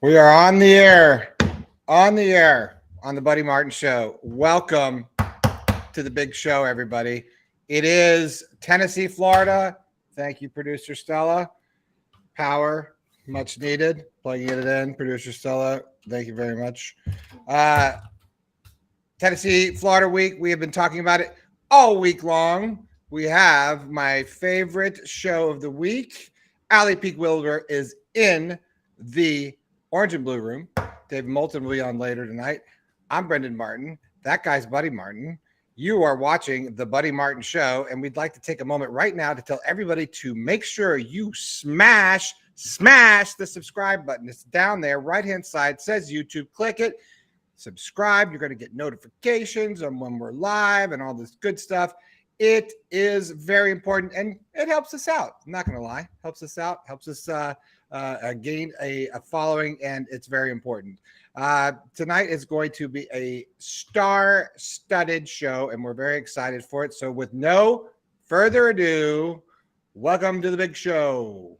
We are on the air, on the Buddy Martin Show. Welcome to the big show, everybody. It is Tennessee, Florida. Thank you, producer Stella. Power, much needed. Plugging it in, producer Stella. Thank you very much. Tennessee, Florida week. We have been talking about it all week long. We have my favorite show of the week. Alley Peak Wilbur is in the Orange and Blue room. Dave Moulton will be on later tonight. I'm Brenden Martin. That guy's Buddy Martin. You are watching the Buddy Martin Show, and we'd like to take a moment right now to tell everybody to make sure you smash the subscribe button. It's down there, right-hand side, says YouTube. Click it, subscribe. You're going to get notifications on when we're live and all this good stuff. It is very important, and it helps us out. I'm not going to lie. Helps us out, helps us gain a following, and it's very important. Tonight is going to be a star-studded show, and we're very excited for it. So with no further ado, welcome to the big show.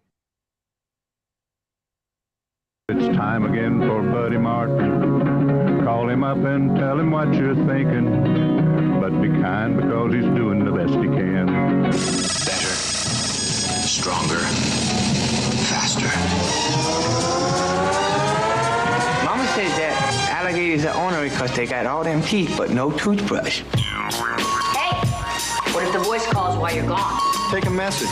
It's time again for Buddy Martin. Call him up and tell him what you're thinking. But be kind because he's doing the best he can. Better, stronger, faster. Mama says that alligators are ornery because they got all them teeth but no toothbrush. Hey, what if the voice calls while you're gone? Take a message.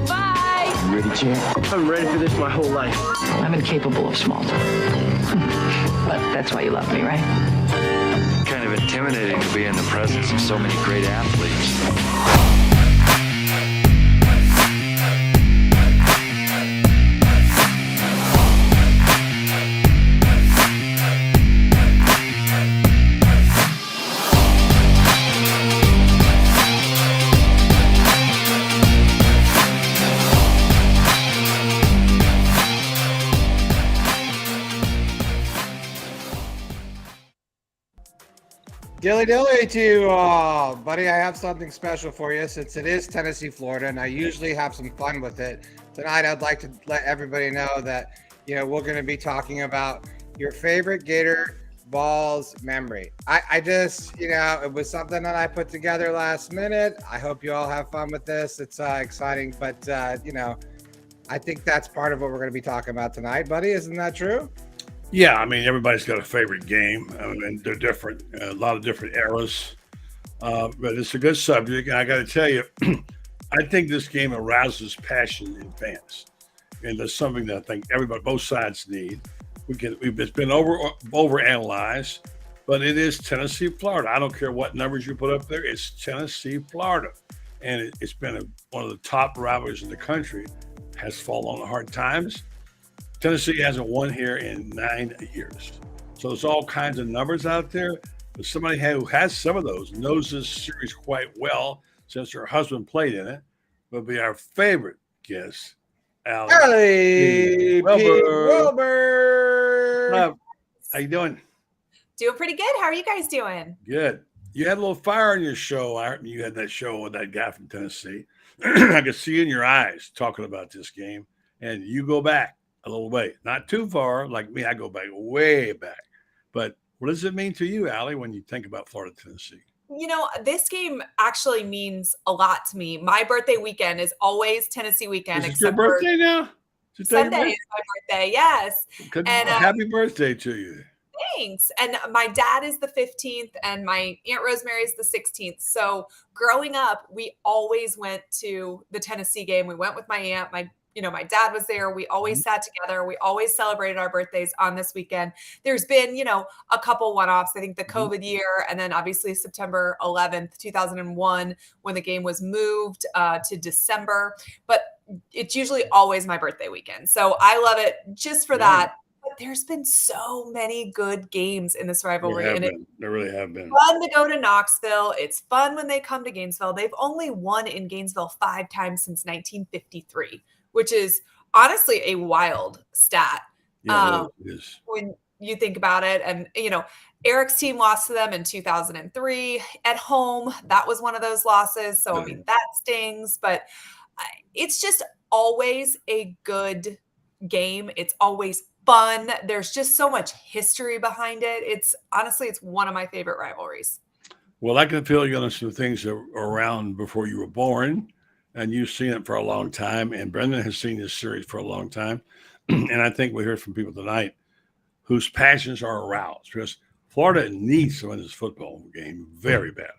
Bye. You ready, champ? I'm ready for this my whole life. I'm incapable of small talk. But that's why you love me, right? Kind of intimidating to be in the presence of so many great athletes. Dilly to you all. Buddy, I have something special for you since it is Tennessee, Florida, and I usually have some fun with it. Tonight, I'd like to let everybody know that, we're going to be talking about your favorite Gator balls memory. I just, it was something that I put together last minute. I hope you all have fun with this. It's exciting, but, I think that's part of what we're going to be talking about tonight. Buddy, isn't that true? Yeah, I mean, everybody's got a favorite game, and they're different, a lot of different eras. But it's a good subject, and I got to tell you, I think this game arouses passion in fans, and that's something that I think everybody, both sides need. It's been overanalyzed, but it is Tennessee, Florida. I don't care what numbers you put up there; it's Tennessee, Florida, and it's been one of the top rivalries in the country. Has fallen on hard times. Tennessee hasn't won here in 9 years. So there's all kinds of numbers out there. But somebody who has some of those knows this series quite well since her husband played in it. Will be our favorite guest, Alley Wilbur. How you doing? Doing pretty good. How are you guys doing? Good. You had a little fire on your show. You had that show with that guy from Tennessee. I could see in your eyes talking about this game. And you go back a little way, not too far. Like me, I go back way back. But what does it mean to you, Allie, when you think about Florida, Tennessee? This game actually means a lot to me. My birthday weekend is always Tennessee weekend. Is it your birthday now? Sunday is my birthday, yes. And happy birthday to you. Thanks. And my dad is the 15th and my Aunt Rosemary is the 16th. So growing up, we always went to the Tennessee game. We went with my aunt, my dad was there. We always sat together. We always celebrated our birthdays on this weekend. There's been, a couple one-offs. I think the COVID year, and then obviously September 11th, 2001, when the game was moved to December. But it's usually always my birthday weekend. So I love it just for that. But there's been so many good games in this rivalry. There really have been. Fun to go to Knoxville. It's fun when they come to Gainesville. They've only won in Gainesville 5 times since 1953. Which is honestly a wild stat. Yeah, it is. When you think about it. And, Eric's team lost to them in 2003 at home. That was one of those losses. So, that stings. But it's just always a good game. It's always fun. There's just so much history behind it. It's one of my favorite rivalries. Well, I can feel you on some things that were around before you were born, and you've seen it for a long time. And Brenden has seen this series for a long time. And I think we heard from people tonight whose passions are aroused, because Florida needs to win this football game very badly.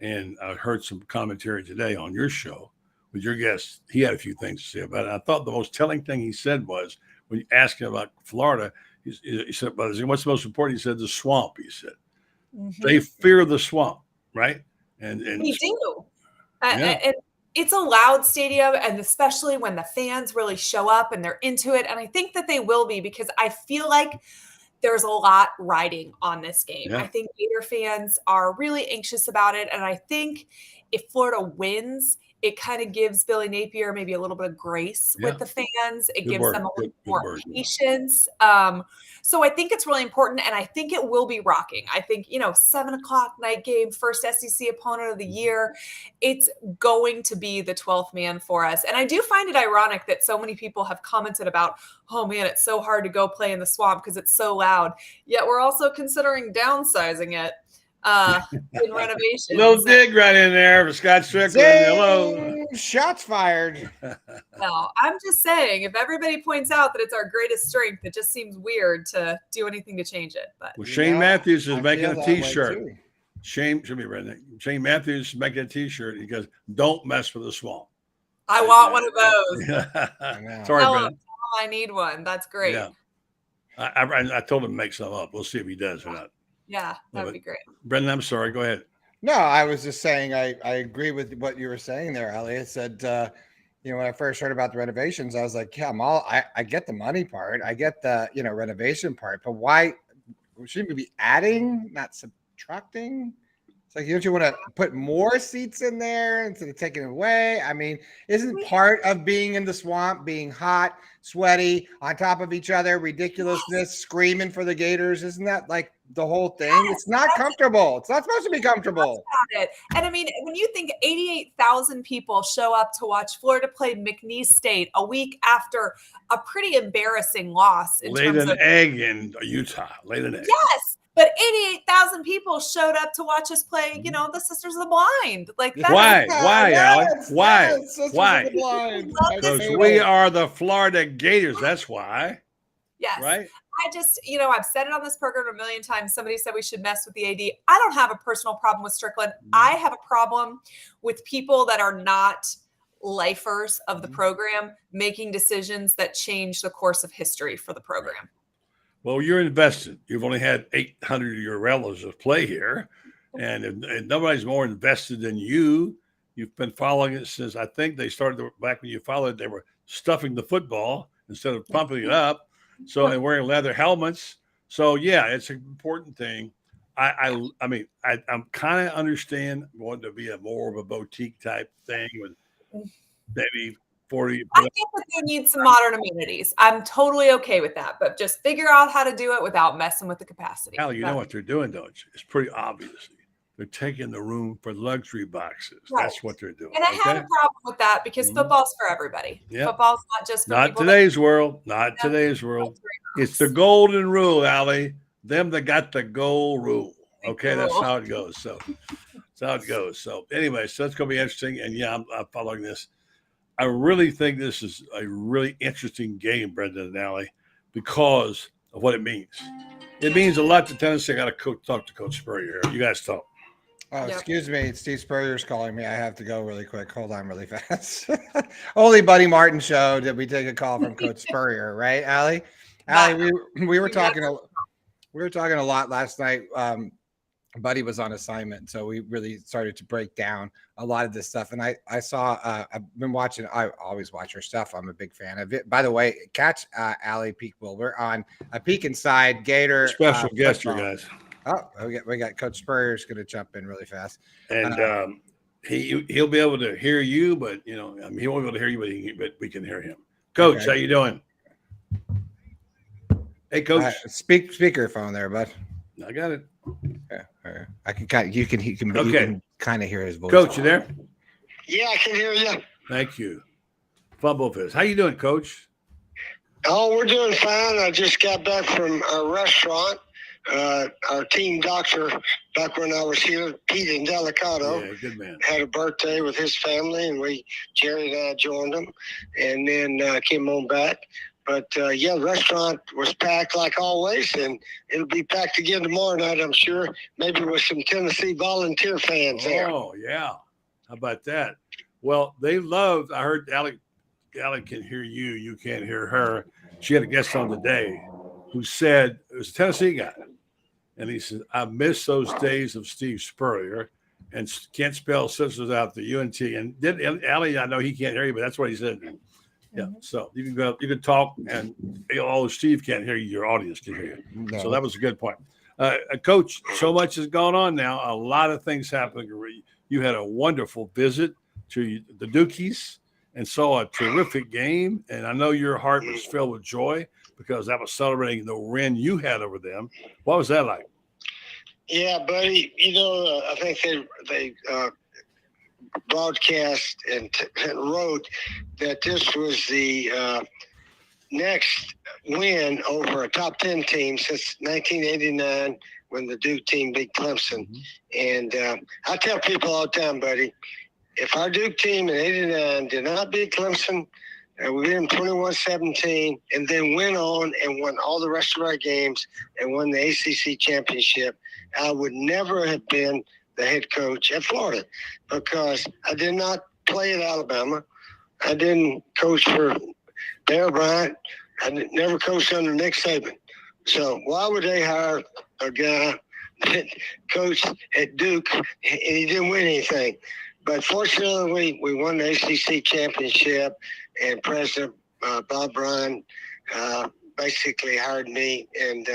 And I heard some commentary today on your show with your guest. He had a few things to say about it. I thought the most telling thing he said was, when you asked him about Florida, he said, what's the most important? He said, the swamp, he said. Mm-hmm. They fear the swamp, right? And we do. Yeah. And it's a loud stadium, and especially when the fans really show up and they're into it. And I think that they will be, because I feel like there's a lot riding on this game. Yeah. I think Gator fans are really anxious about it. And I think if Florida wins, it kind of gives Billy Napier maybe a little bit of grace with the fans. It gives them a little more patience. So I think it's really important, and I think it will be rocking. I think, 7:00 night game, first SEC opponent of the year. It's going to be the 12th man for us. And I do find it ironic that so many people have commented about, oh man, it's so hard to go play in the swamp because it's so loud. Yet we're also considering downsizing it. In renovations. Little dig right in there for Scott Strickland. Hello. Shots fired. No, I'm just saying, if everybody points out that it's our greatest strength, it just seems weird to do anything to change it. But Shane Matthews is making a T-shirt. Shane Matthews is making a T-shirt. He goes, "Don't mess with the swamp." I want one of those. Sorry, Brenden. I need one. That's great. Yeah. I told him to make some up. We'll see if he does or not. Yeah, that'd be great. Brenden, I'm sorry. Go ahead. No, I was just saying I agree with what you were saying there, Ali. I said, when I first heard about the renovations, I was like, yeah, I get the money part. I get the, renovation part. But why shouldn't we be adding, not subtracting? It's like, don't you want to put more seats in there instead of taking it away? I mean, isn't part of being in the swamp being hot, sweaty, on top of each other, ridiculousness, screaming for the Gators? Isn't that like the whole thing? It's not comfortable. It's not supposed to be comfortable. And I mean, when you think 88,000 people show up to watch Florida play McNeese State a week after a pretty embarrassing loss. Laid an egg in Utah. Laid an egg. Yes. But 88,000 people showed up to watch us play, the Sisters of the Blind. Like that. Why, Alex? Why? Why? Because we are the Florida Gators. That's why. Yes. Right. I just, I've said it on this program a million times. Somebody said we should mess with the AD. I don't have a personal problem with Strickland. I have a problem with people that are not lifers of the program making decisions that change the course of history for the program. Well, you're invested. You've only had 800 of your relatives play here, and nobody's more invested than you. You've been following it since, I think they started back when you followed. They were stuffing the football instead of pumping it up, and wearing leather helmets. So yeah, it's an important thing. I'm kind of understand wanting to be more of a boutique type thing with maybe 40. I think that they need some modern amenities. I'm totally okay with that, but just figure out how to do it without messing with the capacity. Al, you know what they're doing, don't you? It's pretty obvious. They're taking the room for luxury boxes. Right. That's what they're doing. And I have a problem with that because football's for everybody. Yep. Football's not just for not people today's world. Not today's world. It's the golden rule, Allie. Them that got the gold rule. Okay, that's how it goes. So that's how it goes. So anyway, so it's going to be interesting. And yeah, I'm following this. I really think this is a really interesting game, Brenden and Allie, because of what it means. It means a lot to Tennessee. I got to talk to Coach Spurrier here. You guys talk. Oh, excuse me. Steve Spurrier's calling me. I have to go really quick. Hold on really fast. Only Buddy Martin show did we take a call from Coach Spurrier, right, Allie? Allie, we were talking a lot last night. Buddy was on assignment, so we really started to break down a lot of this stuff. And I saw I've been watching. I always watch her stuff. I'm a big fan of it. By the way, catch Allie Peak Wilbur on a Peek Inside Gator special guest, you guys. Oh, we got Coach Spurrier's going to jump in really fast, and he'll be able to hear you, but he won't be able to hear you, but we can hear him. Coach, how you doing? Hey, Coach. Speakerphone there, bud. I got it. Yeah, I can kind of you can kind of hear his voice. Coach, you there? Yeah, I can hear you. Thank you. Fumble Fizz. How you doing, Coach? Oh, we're doing fine. I just got back from our restaurant. Our team doctor, back when I was here, Pete Indelicato, Yeah, good man. had a birthday with his family, and Jerry and I joined them, and then came on back. But, yeah, the restaurant was packed like always, and it'll be packed again tomorrow night, I'm sure, maybe with some Tennessee Volunteer fans there. Oh, yeah. How about that? Well, they loved – I heard Alec can hear you. You can't hear her. She had a guest on today who said – it was a Tennessee guy. And he said, I miss those days of Steve Spurrier and can't spell sisters out the UNT. And Allie, I know he can't hear you, but that's what he said. Yeah. So you can go, you can talk, and although Steve can't hear you, your audience can hear you. No. So that was a good point. Coach, so much has gone on now. A lot of things happening. You had a wonderful visit to the Dukies and saw a terrific game. And I know your heart was filled with joy because that was celebrating the win you had over them. What was that like? Yeah, buddy. I think they broadcast and wrote that this was the next win over a top 10 team since 1989 when the Duke team beat Clemson. Mm-hmm. And I tell people all the time, buddy, if our Duke team in 89 did not beat Clemson, we beat them 21-17, and then went on and won all the rest of our games and won the ACC championship, I would never have been the head coach at Florida because I did not play at Alabama. I didn't coach for Bear Bryant. I never coached under Nick Saban. So why would they hire a guy that coached at Duke and he didn't win anything? But fortunately, we won the ACC championship, and President Bob Bryan basically hired me and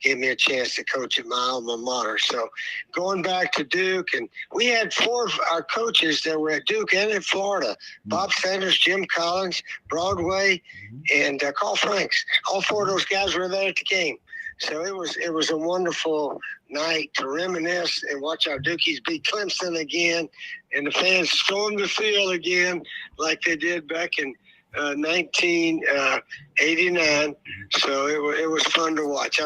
gave me a chance to coach at my alma mater. So going back to Duke, and we had 4 of our coaches that were at Duke and at Florida, Bob Sanders, Jim Collins, Broadway, and Carl Franks. All 4 of those guys were there at the game. So it was a wonderful night to reminisce and watch our Dukies beat Clemson again, and the fans storm the field again like they did back in 1989. So it was fun to watch.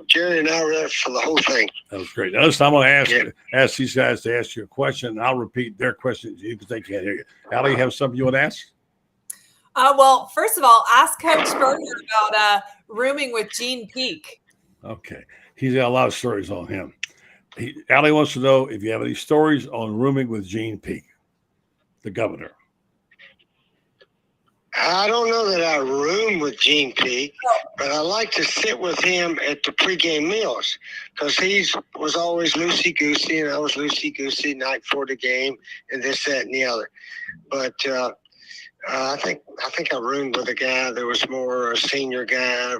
Jerry and I were there for the whole thing. That was great. Now, listen, I'm going to ask these guys to ask you a question, and I'll repeat their question to you because they can't hear you. Allie, you have something you want to ask? Well, first of all, ask Coach Spurrier about rooming with Gene Peak. Okay. He's got a lot of stories on him. Allie wants to know if you have any stories on rooming with Gene Peak, the governor. I don't know that I room with Gene Peak, but I like to sit with him at the pregame meals because he was always loosey-goosey, and I was loosey-goosey night before the game and this, that, and the other. But I think I roomed with a guy that was more a senior guy,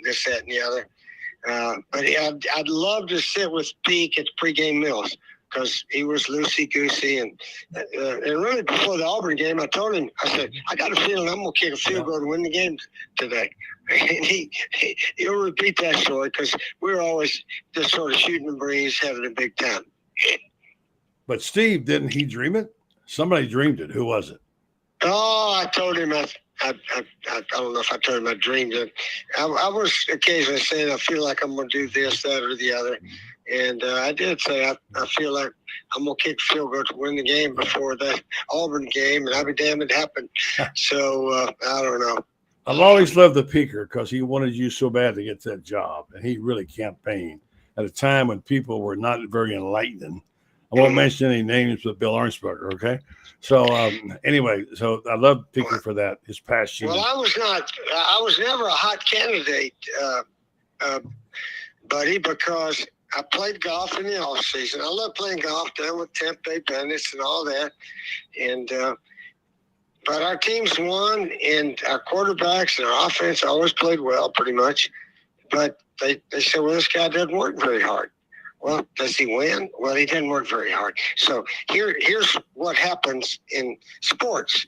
this, that, and the other. But I'd love to sit with Peak at pregame meals because he was loosey-goosey. And really before the Auburn game, I told him, I said, I got a feeling I'm going to kick a field goal to win the game today. And he'll repeat that story because we were always just sort of shooting the breeze, having a big time. But Steve, didn't he dream it? Somebody dreamed it. Who was it? Oh, I told him I don't know if I told him I dreamed it. I was occasionally saying I feel like I'm going to do this, that, or the other. And I did say I feel like I'm going to kick field goal to win the game before the Auburn game, and I'll be damned it happened. So I don't know. I've always loved the Peaker because he wanted you so bad to get that job, and he really campaigned at a time when people were not very enlightening. I won't mention any names but Bill Arnsberger, okay? So anyway, so I love Peaker for that, his passion. Well, I was never a hot candidate, buddy, because I played golf in the off season. I love playing golf down with Tempe Bay Bandits and all that. And but our teams won, and our quarterbacks and our offense always played well, pretty much. But they said, well, this guy doesn't work very hard. Well, does he win? Well, he didn't work very hard. So here's what happens in sports.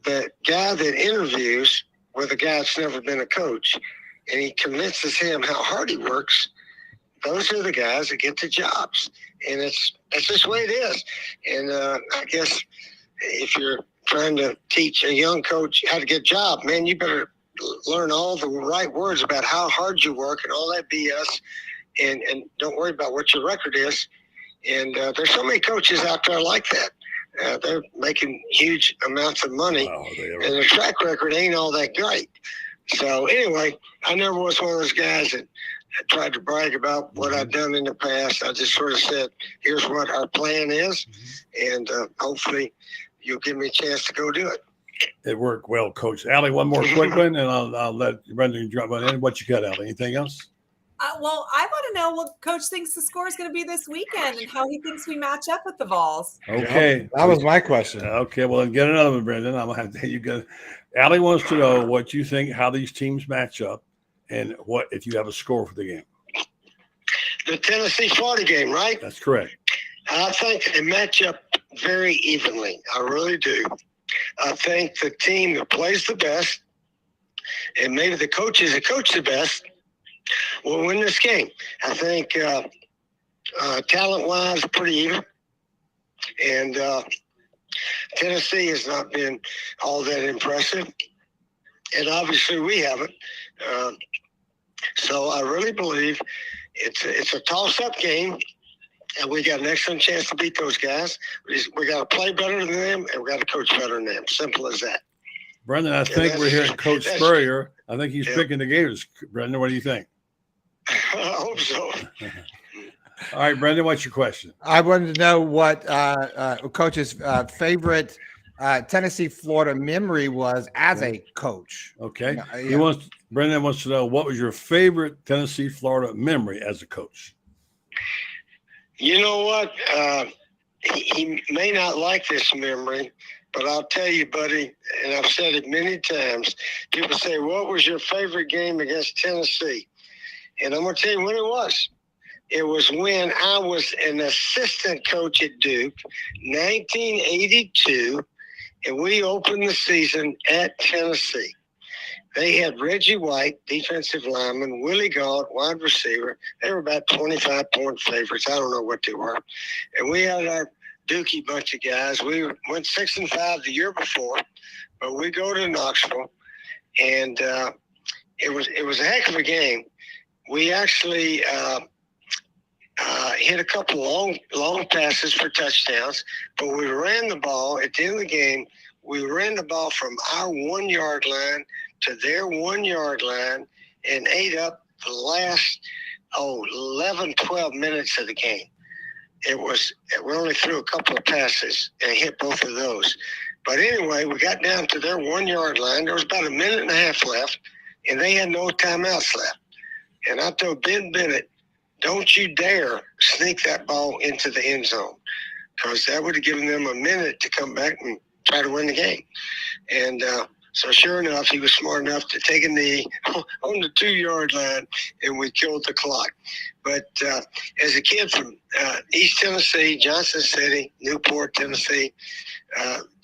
The guy that interviews with a guy that's never been a coach, and he convinces him how hard he works, those are the guys that get the jobs. And that's just the way it is. And I guess if you're trying to teach a young coach how to get a job, man, you better learn all the right words about how hard you work and all that BS, and don't worry about what your record is. And there's so many coaches out there like that. They're making huge amounts of money, and their track record ain't all that great. So anyway, I never was one of those guys that tried to brag about what I've done in the past. I just sort of said, here's what our plan is, and hopefully you'll give me a chance to go do it. It worked well, Coach. Allie, one more quick one, and I'll let Brenden jump in. What you got, Allie? Anything else? Well, I want to know what Coach thinks the score is going to be this weekend and how he thinks we match up with the Vols. Okay. That was my question. Okay, well, then get another one, Brenden. I'm going to have to you go. Allie wants to know what you think, how these teams match up, and what if you have a score for the game. The Tennessee-Florida game, right? That's correct. I think they match up very evenly. I really do. I think the team that plays the best, and maybe the coaches that coach the best, will win this game. I think talent-wise, pretty even. And Tennessee has not been all that impressive. And obviously we haven't. So I really believe it's a toss-up game, and we got an excellent chance to beat those guys. We got to play better than them, and we got to coach better than them. Simple as that. Brenden, I think we're hearing Coach Spurrier. I think he's picking the Gators. Brenden, what do you think? I hope so. All right, Brenden, what's your question? I wanted to know what Coach's favorite Tennessee-Florida memory was as a coach. Okay. Brenden wants to know, what was your favorite Tennessee-Florida memory as a coach? You know what? He may not like this memory, but I'll tell you, buddy, and I've said it many times, people say, what was your favorite game against Tennessee? And I'm going to tell you when it was. It was when I was an assistant coach at Duke, 1982, and we opened the season at Tennessee. They had Reggie White, defensive lineman, Willie Galt, wide receiver. They were about 25-point favorites. I don't know what they were. And we had our Dookie bunch of guys. We went 6-5 the year before, but we go to Knoxville, and it was a heck of a game. We actually hit a couple long passes for touchdowns, but we ran the ball at the end of the game. We ran the ball from our 1 yard line to their 1 yard line and ate up the last 11, 12 minutes of the game. We only threw a couple of passes and hit both of those. But anyway, we got down to their 1 yard line. There was about a minute and a half left, and they had no timeouts left. And I told Ben Bennett, don't you dare sneak that ball into the end zone, because that would have given them a minute to come back and try to win the game. And so sure enough, he was smart enough to take a knee on the 2 yard line, and we killed the clock. But as a kid from East Tennessee, Johnson City, Newport, Tennessee,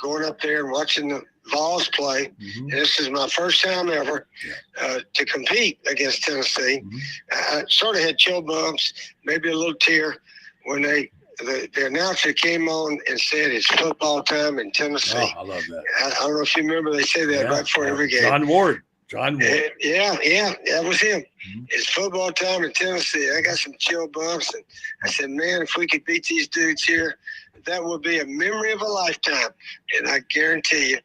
going up there and watching the Vols play, and this is my first time ever to compete against Tennessee. I sort of had chill bumps, maybe a little tear when the announcer came on and said it's football time in Tennessee. Oh, I love that. I don't know if you remember, they say that right before every game. John Ward. Yeah, that was him. It's football time in Tennessee. I got some chill bumps, and I said, man, if we could beat these dudes here, that would be a memory of a lifetime. And I guarantee you,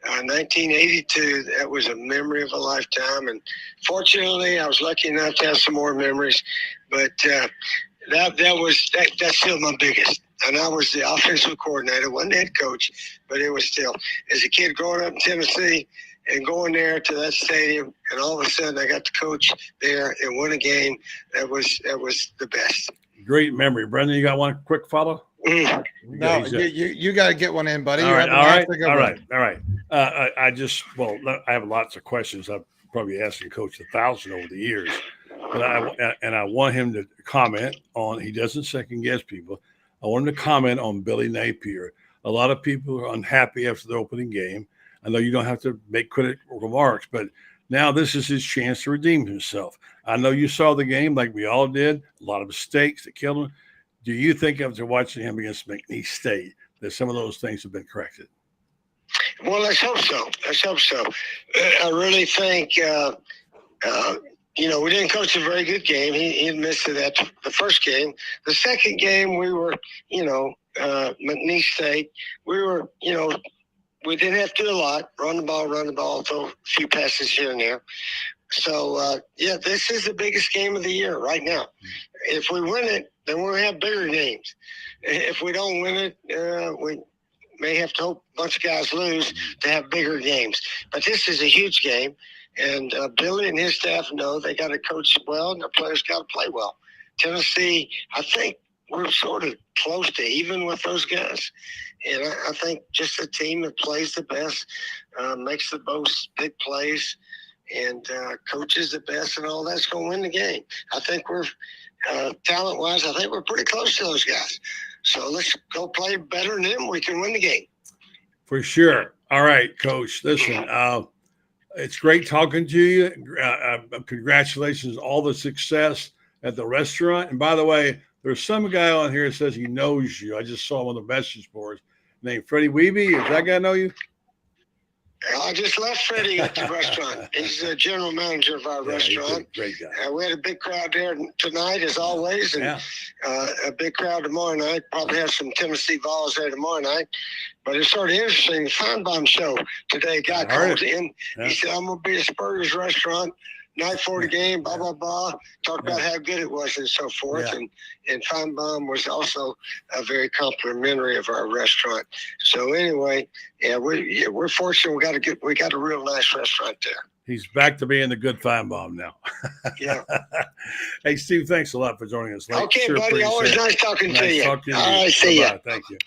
1982, that was a memory of a lifetime. And fortunately, I was lucky enough to have some more memories. But that's still my biggest. And I was the offensive coordinator, wasn't the head coach, but it was still. As a kid growing up in Tennessee and going there to that stadium, and all of a sudden I got to coach there and win a game, that was the best. Great memory. Brenden, you got one quick follow? No, you got to get one in, buddy. All right. I have lots of questions. I've probably asked Coach 1,000 over the years, but I want him to comment on. He doesn't second guess people. I want him to comment on Billy Napier. A lot of people are unhappy after the opening game. I know you don't have to make critical remarks, but now this is his chance to redeem himself. I know you saw the game like we all did. A lot of mistakes that killed him. Do you think after watching him against McNeese State that some of those things have been corrected? Well, let's hope so. Let's hope so. I really think, we didn't coach a very good game. He admits to that the first game. The second game, we were, McNeese State. We were, we didn't have to do a lot. Run the ball, throw a few passes here and there. So, this is the biggest game of the year right now. If we win it, then we'll have bigger games. If we don't win it, we may have to hope a bunch of guys lose to have bigger games. But this is a huge game, and Billy and his staff know they got to coach well, and the players got to play well. Tennessee, I think we're sort of close to even with those guys. And I think just the team that plays the best, makes the most big plays, and coaches the best and all that's going to win the game. I think we're talent-wise, I think we're pretty close to those guys. So let's go play better than them. We can win the game. For sure. All right, Coach. Listen, it's great talking to you. Congratulations, all the success at the restaurant. And by the way, there's some guy on here that says he knows you. I just saw him on the message boards named Freddie Weeby. Does that guy know you? I just left Freddie at the restaurant. He's the general manager of our restaurant. He's a great guy. We had a big crowd there tonight, as always, and a big crowd tomorrow night. Probably have some Tennessee Vols there tomorrow night. But it's sort of interesting. The Feinbaum show today, guy called in. Yeah. He said, I'm going to be at Spurrier's restaurant night before the game, blah, blah, blah. Talk about how good it was and so forth. Yeah. And Feinbaum was also very complimentary of our restaurant. So anyway, we're fortunate. We got a real nice restaurant there. He's back to being the good Feinbaum now. Yeah. Hey, Steve, thanks a lot for joining us. Okay, buddy. Always nice talking to you. All right, see ya. Thank you.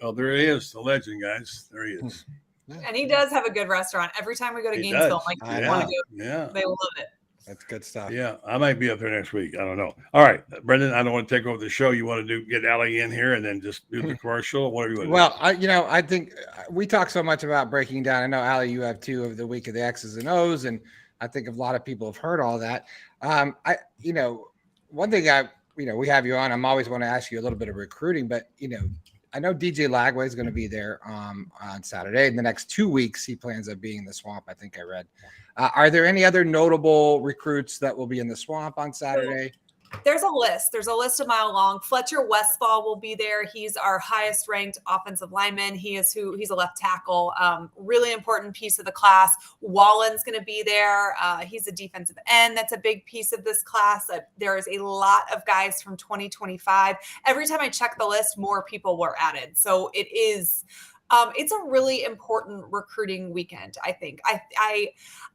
Oh, there he is, the legend, guys. There he is. And he does have a good restaurant. Every time we go to Gainesville, I want to go. Yeah. They love it. That's good stuff. Yeah, I might be up there next week. I don't know. All right, Brenden, I don't want to take over the show. You want to get Allie in here and then just do the commercial? Whatever you want to do. Well, I think we talk so much about breaking down. I know, Allie, you have 2 of the week of the X's and O's, and I think a lot of people have heard all that. One thing we have you on. I'm always want to ask you a little bit of recruiting, but I know DJ Lagway is going to be there on Saturday. In the next 2 weeks, he plans on being in the Swamp, I think I read. Are there any other notable recruits that will be in the Swamp on Saturday? There's a list. There's a list a mile long. Fletcher Westfall will be there. He's our highest ranked offensive lineman. He's a left tackle. Really important piece of the class. Wallen's going to be there. He's a defensive end. That's a big piece of this class. There is a lot of guys from 2025. Every time I check the list, more people were added. So it is. It's a really important recruiting weekend, I think.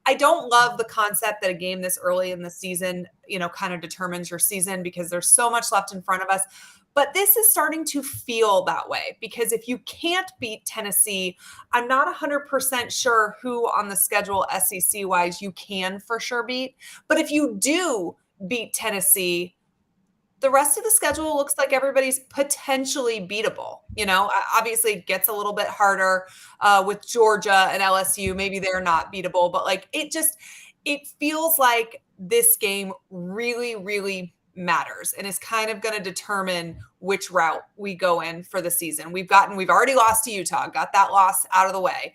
I don't love the concept that a game this early in the season, kind of determines your season because there's so much left in front of us. But this is starting to feel that way because if you can't beat Tennessee, I'm not 100% sure who on the schedule SEC-wise you can for sure beat. But if you do beat Tennessee, the rest of the schedule looks like everybody's potentially beatable. Obviously it gets a little bit harder with Georgia and LSU. Maybe they're not beatable, but it feels like this game really, really matters and is kind of going to determine which route we go in for the season. We've already lost to Utah, got that loss out of the way.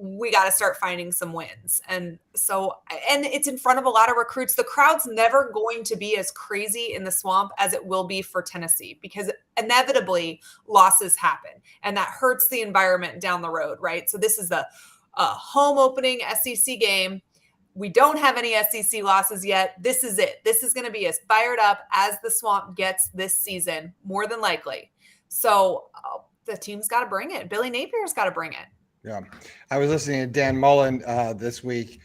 We got to start finding some wins. And it's in front of a lot of recruits. The crowd's never going to be as crazy in the Swamp as it will be for Tennessee because inevitably losses happen and that hurts the environment down the road, right? So this is the home opening SEC game. We don't have any SEC losses yet. This is it. This is going to be as fired up as the Swamp gets this season, more than likely. So the team's got to bring it. Billy Napier's got to bring it. Yeah. I was listening to Dan Moulton this week,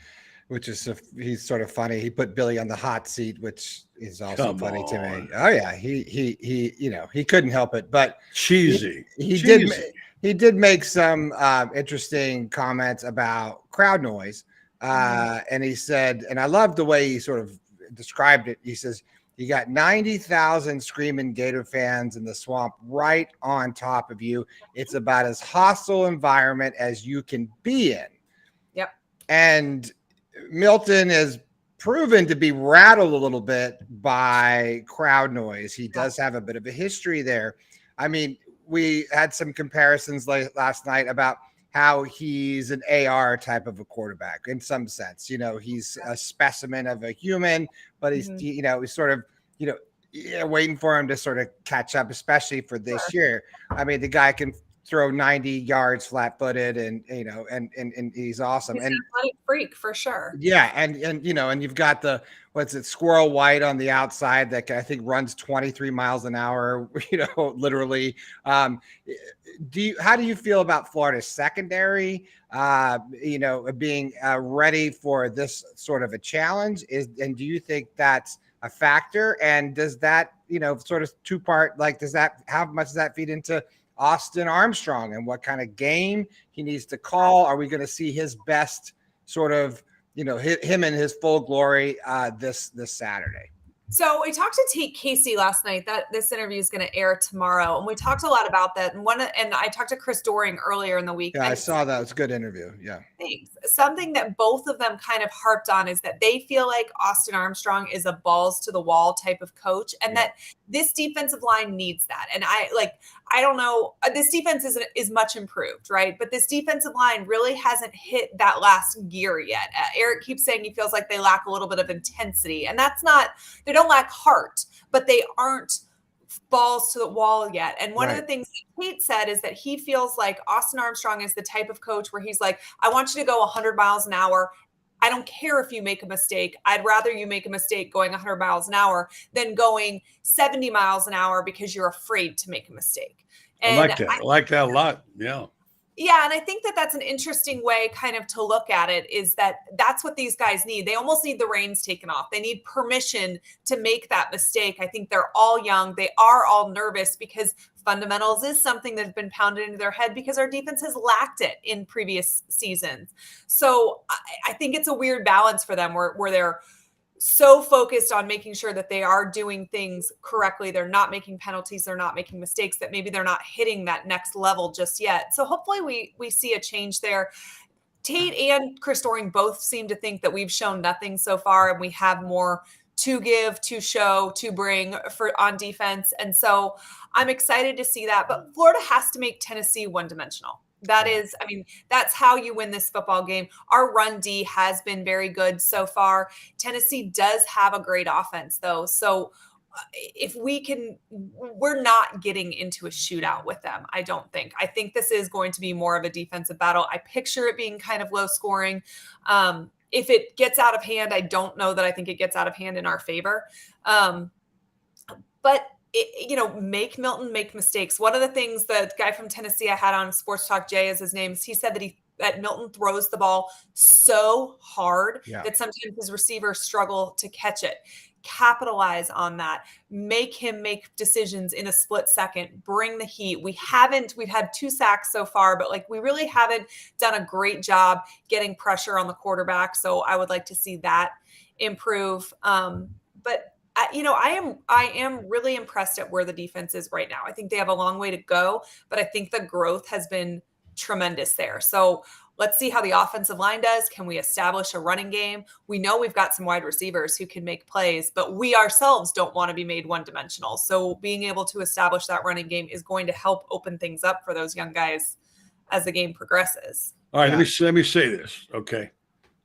which is he's sort of funny. He put Billy on the hot seat, which is also funny to me. Oh yeah. He couldn't help it, but cheesy. He did make some interesting comments about crowd noise. And he said, and I love the way he sort of described it. He says, you got 90,000 screaming Gator fans in the Swamp right on top of you. It's about as hostile environment as you can be in. Yep. And Milton has proven to be rattled a little bit by crowd noise. He does have a bit of a history there. I mean, we had some comparisons last night about how he's an AR type of a quarterback in some sense. He's a specimen of a human, but he's he's sort of waiting for him to sort of catch up, especially for this year. I mean, the guy can throw 90 yards flat-footed, and he's awesome. He's and an athletic freak for sure. Yeah, and you've got the Squirrel White on the outside that I think runs 23 miles an hour, literally. How do you feel about Florida's secondary? Being ready for this sort of a challenge and do you think that's a factor? And does that sort of two-part, how much does that feed into Austin Armstrong and what kind of game he needs to call? Are we going to see his best sort of, him in his full glory this Saturday? So we talked to Tate Casey last night. That this interview is going to air tomorrow, and we talked a lot about that. And I talked to Chris Doring earlier in the week. Yeah, I saw that. It's a good interview. Yeah. Thanks. Something that both of them kind of harped on is that they feel like Austin Armstrong is a balls to the wall type of coach, and that this defensive line needs that. And I don't know, this defense is much improved, right? But this defensive line really hasn't hit that last gear yet. Eric keeps saying he feels like they lack a little bit of intensity, and that's not, they don't lack heart, but they aren't balls to the wall yet. And one of the things that Pete said is that he feels like Austin Armstrong is the type of coach where he's like, I want you to go 100 miles an hour. I don't care if you make a mistake. I'd rather you make a mistake going 100 miles an hour than going 70 miles an hour because you're afraid to make a mistake. And I like that. I like that a lot. Yeah. Yeah. And I think that that's an interesting way kind of to look at it, is that that's what these guys need. They almost need the reins taken off. They need permission to make that mistake. I think they're all young. They are all nervous because fundamentals is something that's been pounded into their head because our defense has lacked it in previous seasons. So I think it's a weird balance for them where they're so focused on making sure that they are doing things correctly. They're not making penalties. They're not making mistakes, that maybe they're not hitting that next level just yet. So hopefully we see a change there. Tate and Chris Doring both seem to think that we've shown nothing so far, and we have more to give, to show, to bring on defense. And so I'm excited to see that. But Florida has to make Tennessee one-dimensional. That is, I mean, that's how you win this football game. Our run D has been very good so far. Tennessee does have a great offense, though. So if we can, we're not getting into a shootout with them, I don't think. I think this is going to be more of a defensive battle. I picture it being kind of low scoring. If it gets out of hand, I don't know that I think it gets out of hand in our favor. But make Moulton make mistakes. One of the things the guy from Tennessee I had on Sports Talk, Jay is his name, he said that Moulton throws the ball so hard that sometimes his receivers struggle to catch it. Capitalize on that. Make him make decisions in a split second. Bring the heat. We've had 2 sacks so far, but we really haven't done a great job getting pressure on the quarterback. So I would like to see that improve. But I am really impressed at where the defense is right now. I think they have a long way to go, but I think the growth has been tremendous there. So let's see how the offensive line does. Can we establish a running game? We know we've got some wide receivers who can make plays, but we ourselves don't want to be made one-dimensional. So being able to establish that running game is going to help open things up for those young guys as the game progresses. All right, let me say this, okay?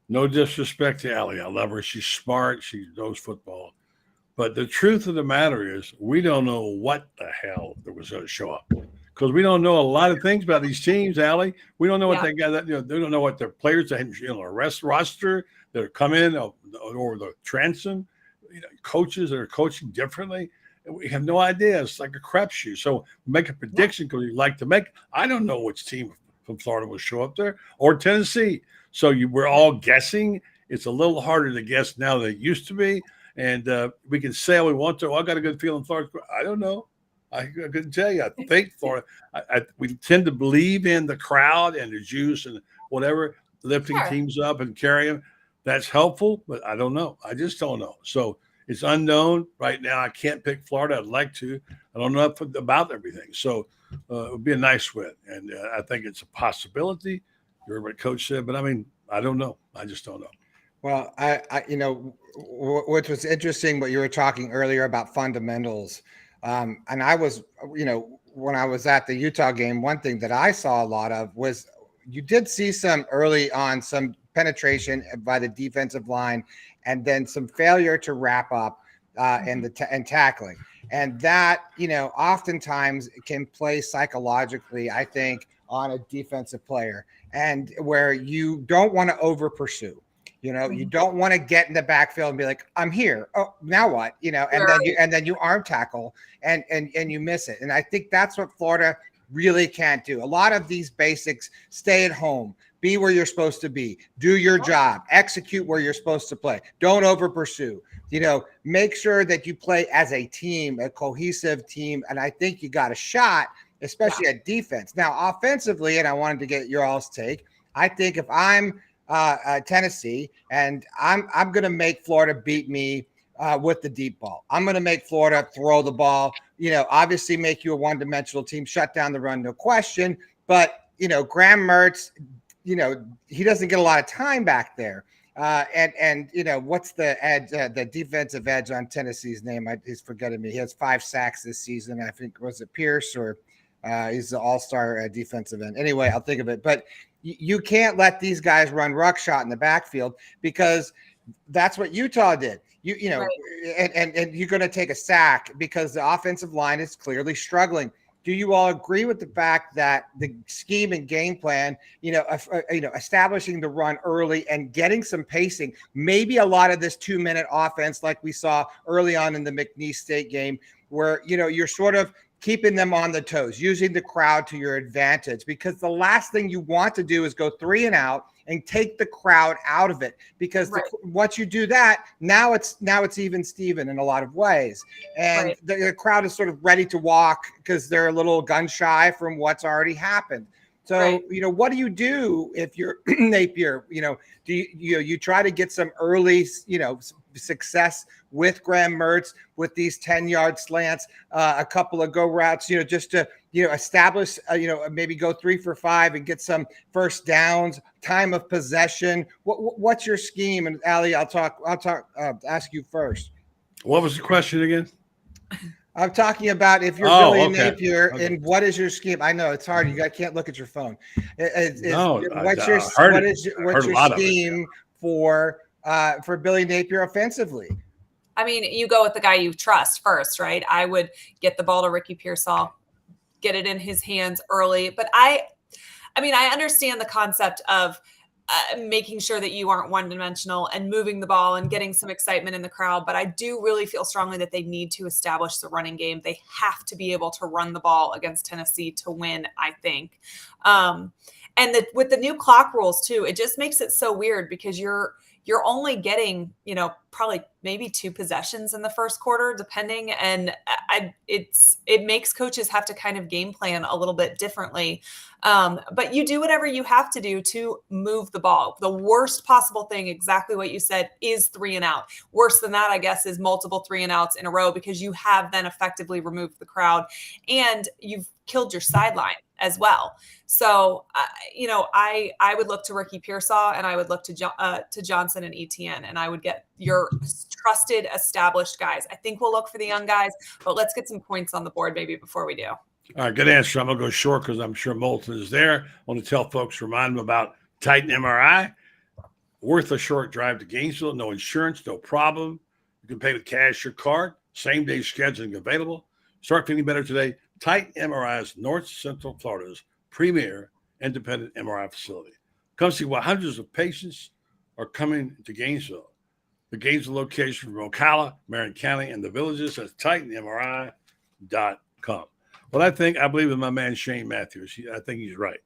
No disrespect to Allie. I love her. She's smart. She knows football. But the truth of the matter is we don't know what the hell that was going to show up, because we don't know a lot of things about these teams, Allie. We don't know what they got. They don't know what their players that roster that are come in or the transom, coaches that are coaching differently. We have no idea. It's like a crapshoot. So make a prediction because you like to make. I don't know which team from Florida will show up there or Tennessee. So we're all guessing. It's a little harder to guess now than it used to be. And we can say all we want to. Oh, I got a good feeling Florida. I don't know. I couldn't tell you. I think Florida. We tend to believe in the crowd and the juice and whatever, lifting teams up and carrying them. That's helpful, but I don't know. I just don't know. So it's unknown right now. I can't pick Florida. I'd like to. I don't know about everything. So it would be a nice win, and I think it's a possibility. You heard what Coach said, but I mean, I don't know. I just don't know. Well, what was interesting, what you were talking earlier about fundamentals. And I was, when I was at the Utah game, one thing that I saw a lot of was, you did see some early on, some penetration by the defensive line, and then some failure to wrap up and tackling. And that, oftentimes can play psychologically, I think, on a defensive player, and where you don't want to over pursue. You don't want to get in the backfield and be like, I'm here. Oh, now what? And then you arm tackle and you miss it. And I think that's what Florida really can't do. A lot of these basics: stay at home, be where you're supposed to be, do your job, execute where you're supposed to play. Don't over pursue. Make sure that you play as a team, a cohesive team. And I think you got a shot, especially at defense. Now, offensively, and I wanted to get your all's take. I think if I'm Tennessee, and I'm going to make Florida beat me with the deep ball. I'm going to make Florida throw the ball, obviously make you a one-dimensional team, shut down the run, no question. But, Graham Mertz, he doesn't get a lot of time back there. And what's the edge, the defensive edge on Tennessee's name? He's forgetting me. He has 5 sacks this season. I think, was it Pierce, or he's the all-star defensive end. Anyway, I'll think of it. But you can't let these guys run ruckshot in the backfield, because that's what Utah did. Right. And you're going to take a sack because the offensive line is clearly struggling. Do you all agree with the fact that the scheme and game plan, establishing the run early and getting some pacing, maybe a lot of this 2-minute offense like we saw early on in the McNeese State game, where, you're sort of keeping them on the toes, using the crowd to your advantage, because the last thing you want to do is go 3 and out and take the crowd out of it, because once you do that, now it's even Steven in a lot of ways. And the crowd is sort of ready to walk because they're a little gun shy from what's already happened. So, what do you do if you're Napier? Do you try to get some early, success with Graham Mertz with these 10-yard slants, a couple of go routes, just to, establish, maybe go 3 for 5 and get some first downs, time of possession. What's your scheme? And Allie, ask you first. What was the question again? I'm talking about if you're Billy Napier, and what is your scheme? I know it's hard. You can't look at your phone. What's your scheme for Billy Napier offensively? I mean, you go with the guy you trust first, right? I would get the ball to Ricky Pearsall, get it in his hands early. But I understand the concept of making sure that you aren't one-dimensional and moving the ball and getting some excitement in the crowd. But I do really feel strongly that they need to establish the running game. They have to be able to run the ball against Tennessee to win, I think. With the new clock rules too, it just makes it so weird, because you're only getting, probably maybe 2 possessions in the first quarter, depending. And it makes coaches have to kind of game plan a little bit differently. But you do whatever you have to do to move the ball. The worst possible thing, exactly what you said, is 3 and out. Worse than that, I guess, is multiple 3 and outs in a row, because you have then effectively removed the crowd and you've killed your sideline as well. So, I would look to Ricky Pearsall, and I would look to Johnson and Etienne, and I would get your trusted, established guys. I think we'll look for the young guys, but let's get some points on the board maybe before we do. All right, good answer. I'm going to go short because I'm sure Moulton is there. I want to tell folks, remind them about Titan MRI. Worth a short drive to Gainesville. No insurance, no problem. You can pay with cash or card. Same-day scheduling available. Start feeling better today. Titan MRI is North Central Florida's premier independent MRI facility. Come see why hundreds of patients are coming to Gainesville. The Gainesville location from Ocala, Marion County, and the villages at TitanMRI.com. Well, I believe in my man Shane Matthews. I think he's right.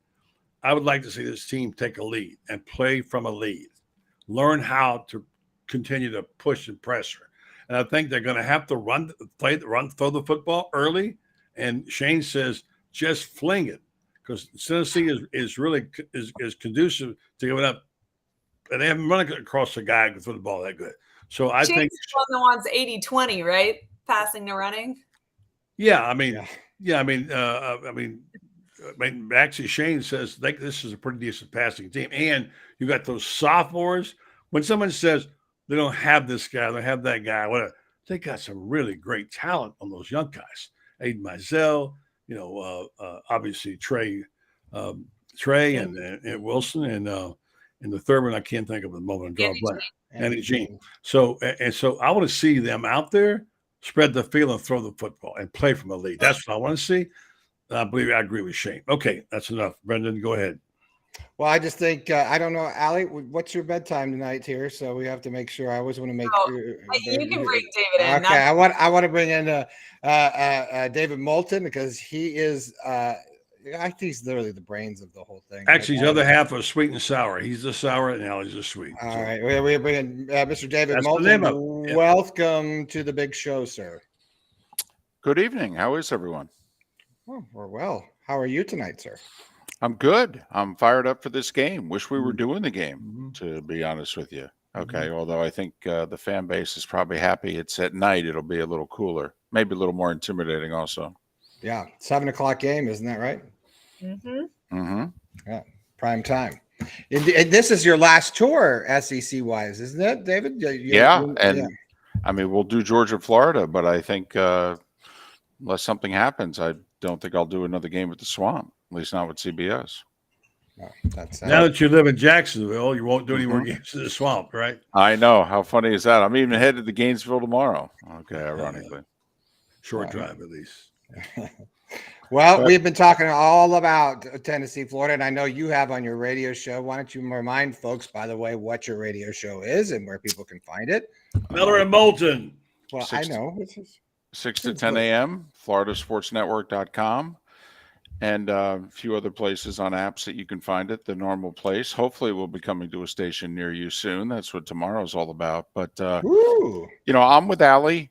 I would like to see this team take a lead and play from a lead. Learn how to continue to push and pressure. And I think they're going to have to throw the football early. And Shane says, just fling it, because Tennessee is really conducive to giving up. And they haven't run across a guy who can throw the ball that good. So I think one of the ones 80-20, right? Passing to running. Yeah, actually, Shane says this is a pretty decent passing team. And you got those sophomores. When someone says they don't have this guy, they have that guy, whatever, they got some really great talent on those young guys. Aiden Mizell, obviously Trey Trey and Wilson, and the third one I can't think of at the moment. I'm drawing a blank. Andy Jean. So I want to see them out there, spread the field and throw the football and play from the lead. That's what I want to see. I agree with Shane. Okay, that's enough. Brenden, go ahead. Well, I just think I don't know, Allie. What's your bedtime tonight here? So we have to make sure. I always want to make. You can bring David in. Okay, I want to bring in David Moulton because he is. I think he's literally the brains of the whole thing. Actually, he's the other half of sweet and sour. He's the sour, and Allie's the sweet. All right, we're bringing Mr. David That's Moulton. Welcome to the big show, sir. Good evening. How is everyone? Oh, we're well. How are you tonight, sir? I'm good. I'm fired up for this game. Wish we were doing the game, to be honest with you. Okay, although I think the fan base is probably happy it's at night. It'll be a little cooler, maybe a little more intimidating also. Yeah, 7:00 game, isn't that right? Yeah, prime time. And this is your last tour, SEC wise, isn't it, David? I mean, we'll do Georgia, Florida, but I think unless something happens, I don't think I'll do another game at the Swamp. At least not with CBS. No, that's now that you live in Jacksonville, you won't do any more games in the Swamp, right? I know. How funny is that? I'm even headed to Gainesville tomorrow. Okay, ironically. Short drive, at least. Well, we've been talking all about Tennessee, Florida, and I know you have on your radio show. Why don't you remind folks, by the way, what your radio show is and where people can find it? Miller and Moulton. Well, I know. 6 to 10 a.m., floridasportsnetwork.com, and a few other places on apps that you can find it, the normal place. Hopefully we'll be coming to a station near you soon. That's what tomorrow's all about. But, I'm with Allie.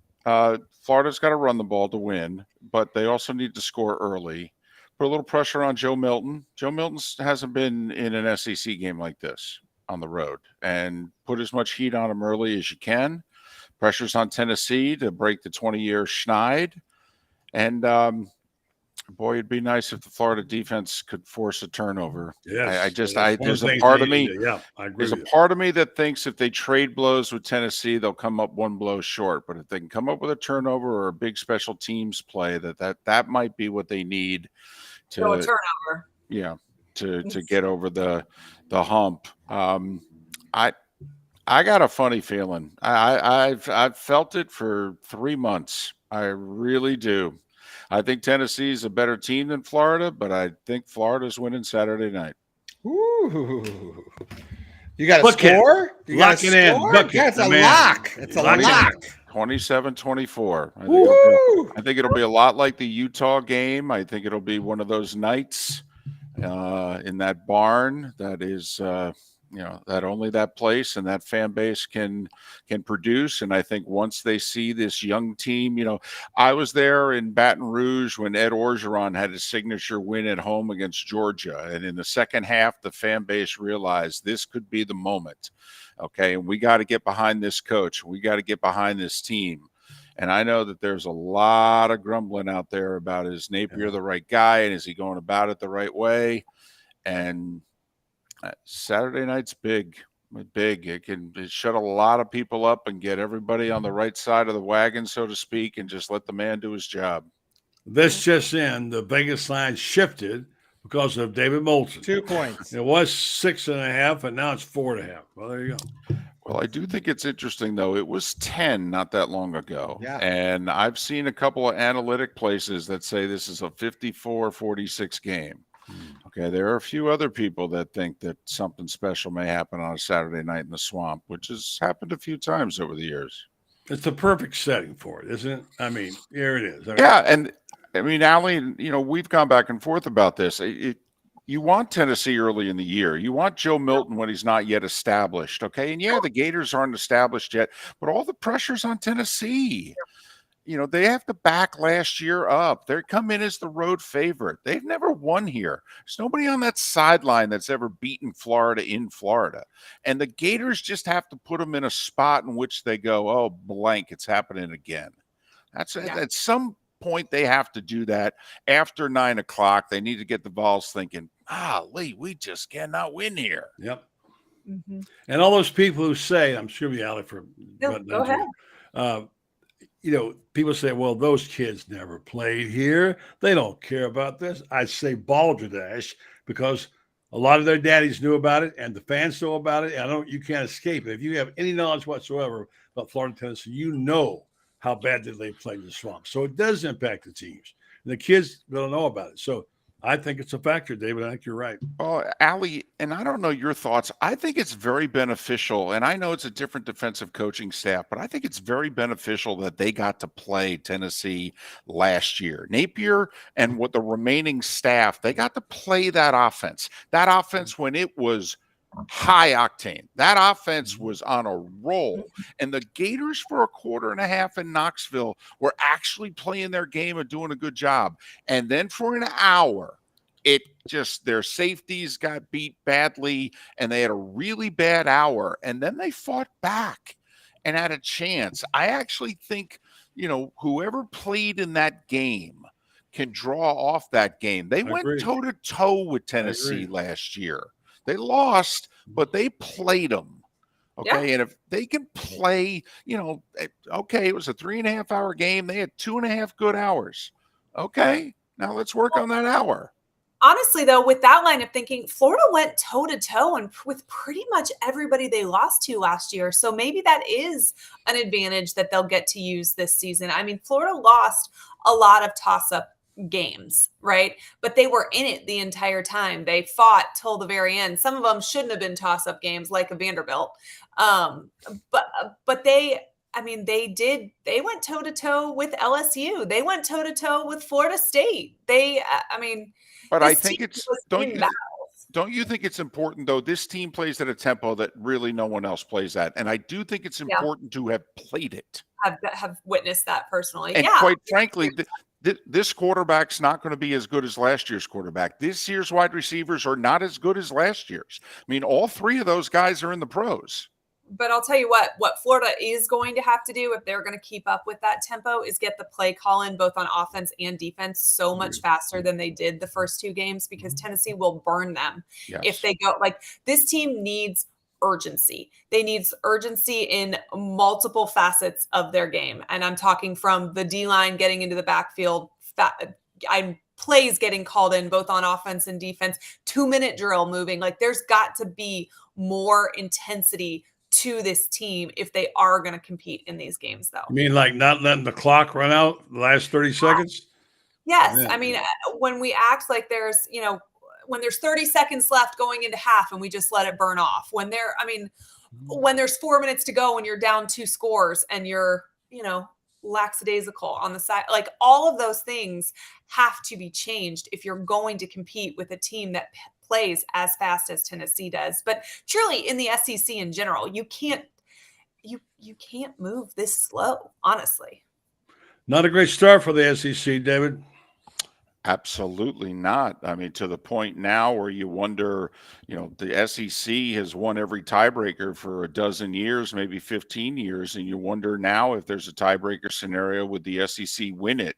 Florida's got to run the ball to win, but they also need to score early. Put a little pressure on Joe Milton. Joe Milton hasn't been in an SEC game like this on the road, and put as much heat on him early as you can. Pressure's on Tennessee to break the 20-year schneid. And, boy, it'd be nice if the Florida defense could force a turnover. Yes. There's a part of me. Yeah, I agree. There's a part of me that thinks if they trade blows with Tennessee, they'll come up one blow short. But if they can come up with a turnover or a big special teams play, that might be what they need to a turnover. Yeah, to get over the hump. I got a funny feeling. I've felt it for 3 months. I really do. I think Tennessee is a better team than Florida, but I think Florida's winning Saturday night. Ooh. You got a score? You got a score? That's a lock. It's a lock. 27-24. I think it'll be a lot like the Utah game. I think it'll be one of those nights in that barn that is that only that place and that fan base can produce. And I think once they see this young team, I was there in Baton Rouge when Ed Orgeron had his signature win at home against Georgia. And in the second half, the fan base realized this could be the moment. Okay. And we got to get behind this coach. We got to get behind this team. And I know that there's a lot of grumbling out there about, is Napier the right guy? And is he going about it the right way? And Saturday night's big. It can shut a lot of people up and get everybody on the right side of the wagon, so to speak, and just let the man do his job. This just in, the Vegas line shifted because of David Moulton. 2 points. It was 6.5, and now it's 4.5. Well, there you go. Well, I do think it's interesting, though. It was 10 not that long ago. Yeah. And I've seen a couple of analytic places that say this is a 54-46 game. Okay, there are a few other people that think that something special may happen on a Saturday night in the Swamp, which has happened a few times over the years. It's the perfect setting for it, isn't it? I mean, here it is. And I mean, Allie, we've gone back and forth about this. You want Tennessee early in the year. You want Joe Milton when he's not yet established, okay? And the Gators aren't established yet, but all the pressure's on Tennessee. They have to back last year up. They come in as the road favorite. They've never won here. There's nobody on that sideline that's ever beaten Florida in Florida. And the Gators just have to put them in a spot in which they go, oh, blank, it's happening again. At some point they have to do that. After 9 o'clock, they need to get the Vols thinking, Lee, we just cannot win here. Yep. Mm-hmm. And all those people who say, I'm sure Allie for go ahead. People say, well, those kids never played here. They don't care about this. I say balderdash because A lot of their daddies knew about it, and the fans know about it. And you can't escape it. If you have any knowledge whatsoever about Florida and Tennessee, you know how bad did they played the Swamp. So it does impact the teams. And the kids don't know about it. So I think it's a factor, David. I think you're right. Oh, Allie, and I don't know your thoughts. I think it's very beneficial, and I know it's a different defensive coaching staff, but I think it's very beneficial that they got to play Tennessee last year. Napier and what the remaining staff, they got to play that offense. That offense when it was high octane. That offense was on a roll. And the Gators for a quarter and a half in Knoxville were actually playing their game and doing a good job. And then for an hour, their safeties got beat badly and they had a really bad hour. And then they fought back and had a chance. I actually think, whoever played in that game can draw off that game. They went toe-to-toe with Tennessee last year. They lost, but they played them. Okay. Yeah. And if they can play, it was a 3.5 hour game. They had 2.5 good hours. Okay. Now let's work on that hour. Honestly, though, with that line of thinking, Florida went toe-to-toe and with pretty much everybody they lost to last year. So maybe that is an advantage that they'll get to use this season. I mean, Florida lost a lot of toss-up games, right? But they were in it the entire time. They fought till the very end. Some of them shouldn't have been toss-up games like a Vanderbilt. But they went toe-to-toe with LSU. They went toe-to-toe with Florida State. But I think don't you think it's important, though? This team plays at a tempo that really no one else plays at. And I do think it's important to have played it. Have witnessed that personally. And quite frankly, this quarterback's not going to be as good as last year's quarterback. This year's wide receivers are not as good as last year's. I mean, all three of those guys are in the pros. But I'll tell you what Florida is going to have to do if they're going to keep up with that tempo is get the play call in both on offense and defense so much faster than they did the first two games, because Tennessee will burn them if they go. Like, this team needs urgency. They need urgency in multiple facets of their game. And I'm talking from the D-line getting into the backfield, plays getting called in both on offense and defense, 2-minute drill moving. Like, there's got to be more intensity to this team if they are going to compete in these games, though. You mean like not letting the clock run out the last 30 seconds? Yes. Yeah. I mean, when we act like there's 30 seconds left going into half and we just let it burn off. When there's 4 minutes to go and you're down 2 scores and you're, lackadaisical on the side, like, all of those things have to be changed if you're going to compete with a team that plays as fast as Tennessee does. But truly in the SEC in general, you can't move this slow, honestly. Not a great start for the SEC, David. Absolutely not. I mean, to the point now where you wonder, the SEC has won every tiebreaker for a dozen years, maybe 15 years. And you wonder now if there's a tiebreaker scenario, would the SEC win it?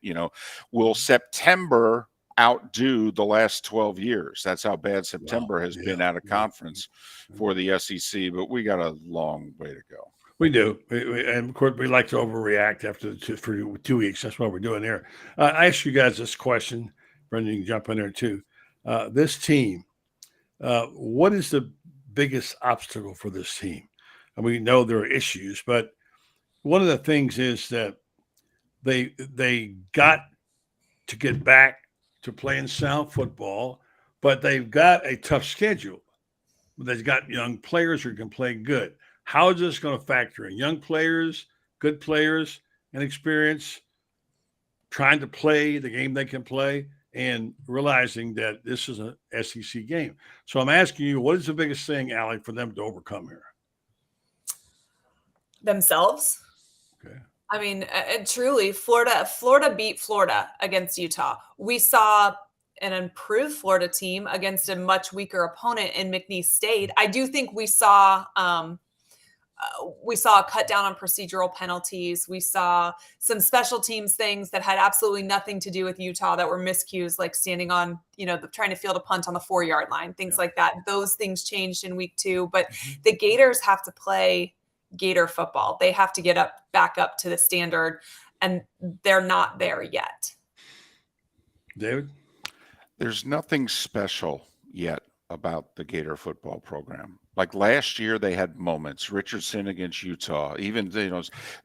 Will September outdo the last 12 years? That's how bad September has been out of conference for the SEC, but we got a long way to go. We do. And of course, we like to overreact for 2 weeks. That's what we're doing here. I ask you guys this question. Brenden, you can jump in there too. This team, what is the biggest obstacle for this team? And we know there are issues, but one of the things is that they got to get back to playing sound football, but they've got a tough schedule. They've got young players who can play good. How is this going to factor in? Young players, good players, and experience, trying to play the game they can play, and realizing that this is an SEC game. So I'm asking you, what is the biggest thing, Allie, for them to overcome here? Themselves. Okay. I mean, truly, Florida beat Florida against Utah. We saw an improved Florida team against a much weaker opponent in McNeese State. I do think we saw a cut down on procedural penalties. We saw some special teams things that had absolutely nothing to do with Utah that were miscues, like standing on, trying to field a punt on the 4-yard line, things like that. Those things changed in week 2, but the Gators have to play Gator football. They have to get back up to the standard, and they're not there yet. David? There's nothing special yet about the Gator football program. Like last year, they had moments. Richardson against Utah, even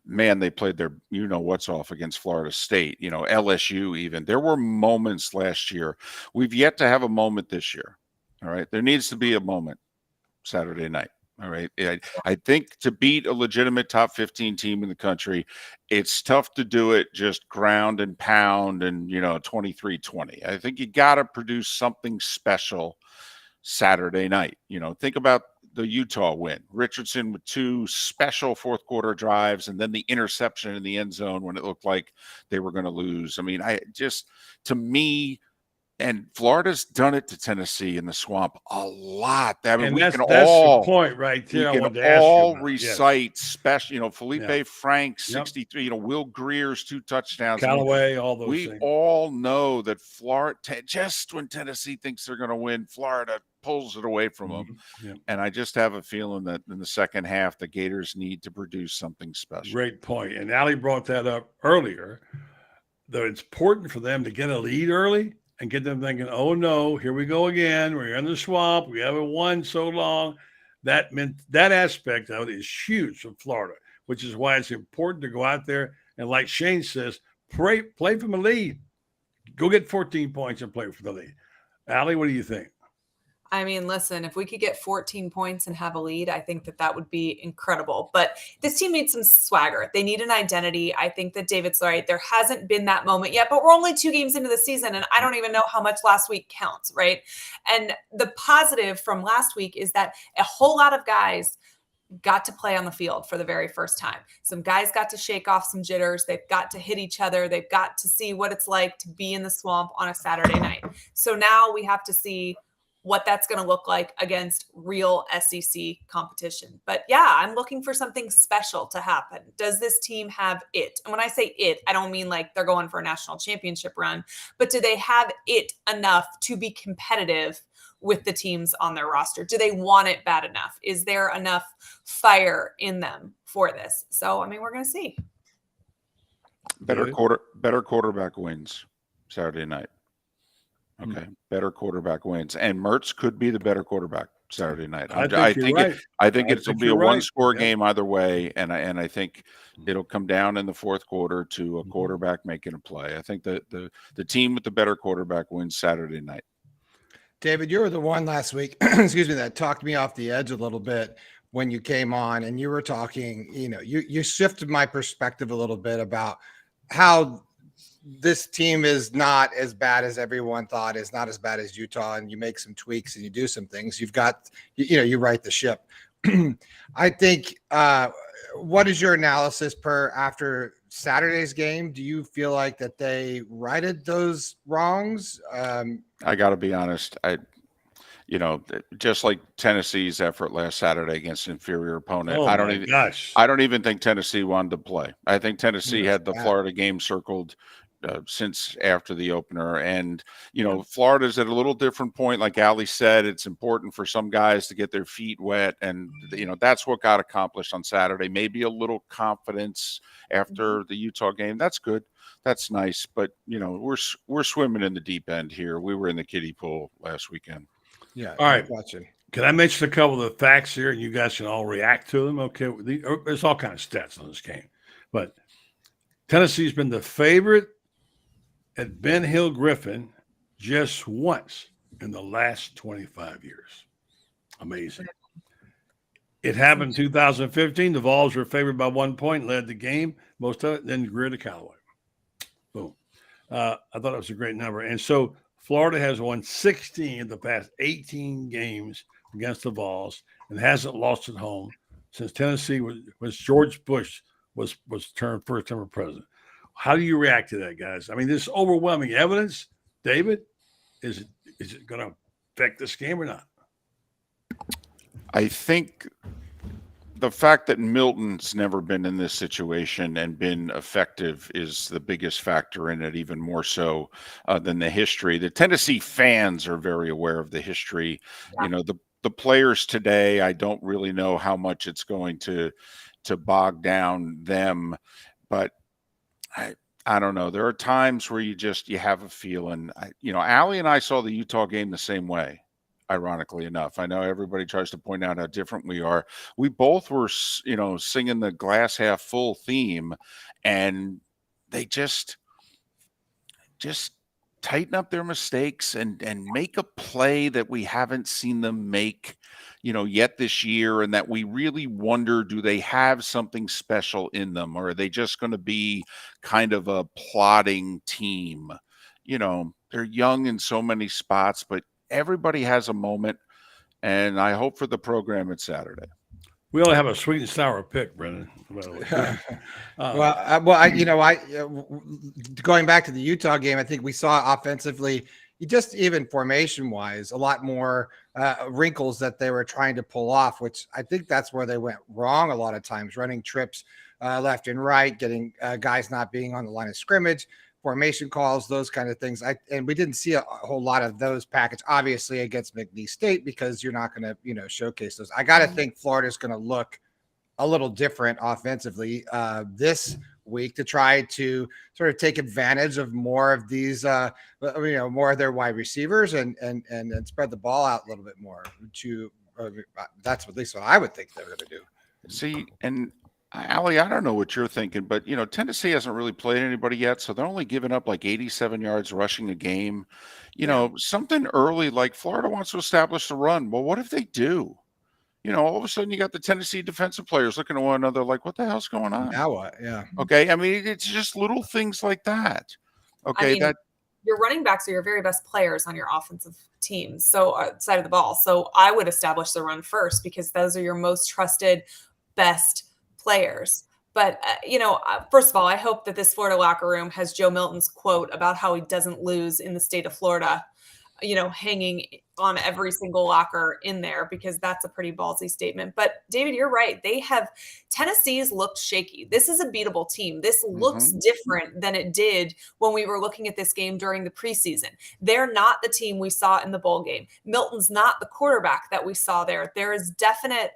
man, they played their what's off against Florida State. LSU. Even there were moments last year. We've yet to have a moment this year. All right, there needs to be a moment Saturday night. All right, I think to beat a legitimate top 15 team in the country, it's tough to do it just ground and pound and 23-20. I think you got to produce something special Saturday night. Think about the Utah win. Richardson with 2 special fourth quarter drives and then the interception in the end zone when it looked like they were going to lose. I mean, to me, and Florida's done it to Tennessee in the swamp a lot. I mean, that's the point right there. We can all recite special, Felipe Frank, 63, Will Greer's 2 touchdowns. Callaway, all those things. We all know that Florida, just when Tennessee thinks they're going to win, Florida pulls it away from them. Yeah. And I just have a feeling that in the second half, the Gators need to produce something special. Great point. And Allie brought that up earlier, that it's important for them to get a lead early and get them thinking, oh, no, here we go again. We're in the swamp. We haven't won so long. That aspect of it is huge from Florida, which is why it's important to go out there and, like Shane says, play from a lead. Go get 14 points and play for the lead. Allie, what do you think? I mean, listen, if we could get 14 points and have a lead, I think that would be incredible. But this team needs some swagger. They need an identity. I think that David's right. There hasn't been that moment yet, but we're only 2 games into the season, and I don't even know how much last week counts, right? And the positive from last week is that a whole lot of guys got to play on the field for the very first time. Some guys got to shake off some jitters. They've got to hit each other. They've got to see what it's like to be in the swamp on a Saturday night. So now we have to see what that's going to look like against real SEC competition. But yeah, I'm looking for something special to happen. Does this team have it? And when I say it, I don't mean like they're going for a national championship run, but do they have it enough to be competitive with the teams on their roster? Do they want it bad enough? Is there enough fire in them for this? So, I mean, we're going to see. Better quarterback wins Saturday night. Okay, better quarterback wins, and Mertz could be the better quarterback Saturday night. I think it'll be a one-score game either way, and I think it'll come down in the fourth quarter to a quarterback making a play. I think that the team with the better quarterback wins Saturday night. David, you were the one last week, excuse me, that talked me off the edge a little bit when you came on, and you were talking. You shifted my perspective a little bit about how this team is not as bad as everyone thought, is not as bad as Utah, and you make some tweaks and you do some things. You've got, you right the ship. I think, what is your analysis after Saturday's game? Do you feel like that they righted those wrongs? I got to be honest. Just like Tennessee's effort last Saturday against an inferior opponent, I don't even think Tennessee wanted to play. I think Tennessee had the Florida game circled since after the opener. And, Florida's at a little different point. Like Allie said, it's important for some guys to get their feet wet. And, that's what got accomplished on Saturday. Maybe a little confidence after the Utah game. That's good. That's nice. But, we're swimming in the deep end here. We were in the kiddie pool last weekend. Yeah. All right. Watching. Can I mention a couple of the facts here and you guys can all react to them? Okay. There's all kinds of stats on this game, but Tennessee's been the favorite at Ben Hill Griffin just once in the last 25 years. Amazing. It happened in 2015. The Vols were favored by 1 point, led the game, most of it, then Greer to Callaway. Boom. I thought it was a great number. And so Florida has won 16 of the past 18 games against the Vols and hasn't lost at home since Tennessee was George Bush was turned first-ever president. How do you react to that, guys? I mean, this overwhelming evidence, David, is it going to affect this game or not? I think the fact that Moulton's never been in this situation and been effective is the biggest factor in it, even more so than the history. The Tennessee fans are very aware of the history. Yeah. The players today, I don't really know how much it's going to bog down them, but I don't know. There are times where you have a feeling. Allie and I saw the Utah game the same way. ironically enough. I know everybody tries to point out how different we are. We both were, singing the glass half full theme, and they just tighten up their mistakes and make a play that we haven't seen them make, yet this year, and that we really wonder, do they have something special in them, or are they just going to be kind of a plodding team? They're young in so many spots, but everybody has a moment, and I hope for the program it's Saturday. We only have a sweet and sour pick, Brenden. Going back to the Utah game, I think we saw offensively, just even formation wise, a lot more wrinkles that they were trying to pull off, which I think that's where they went wrong a lot of times, running trips left and right, getting guys not being on the line of scrimmage, formation calls, those kind of things. And we didn't see a whole lot of those package, obviously, against McNeese State, because you're not going to, showcase those. I got to think Florida's going to look a little different offensively this week to try to sort of take advantage of more of these, more of their wide receivers and spread the ball out a little bit more. That's at least what I would think they're going to do. See, and Allie, I don't know what you're thinking, but Tennessee hasn't really played anybody yet, so they're only giving up like 87 yards rushing a game. Something early, like Florida wants to establish the run. Well, what if they do? All of a sudden you got the Tennessee defensive players looking at one another like, what the hell's going on? Now what? Yeah. Okay. I mean, it's just little things like that. Okay. Your running backs are your very best players on your offensive team, so side of the ball. So I would establish the run first, because those are your most trusted, best players. But, first of all, I hope that this Florida locker room has Joe Milton's quote about how he doesn't lose in the state of Florida, hanging on every single locker in there, because that's a pretty ballsy statement. But David, you're right. Tennessee's looked shaky. This is a beatable team. This looks different than it did when we were looking at this game during the preseason. They're not the team we saw in the bowl game. Milton's not the quarterback that we saw there. There is definite,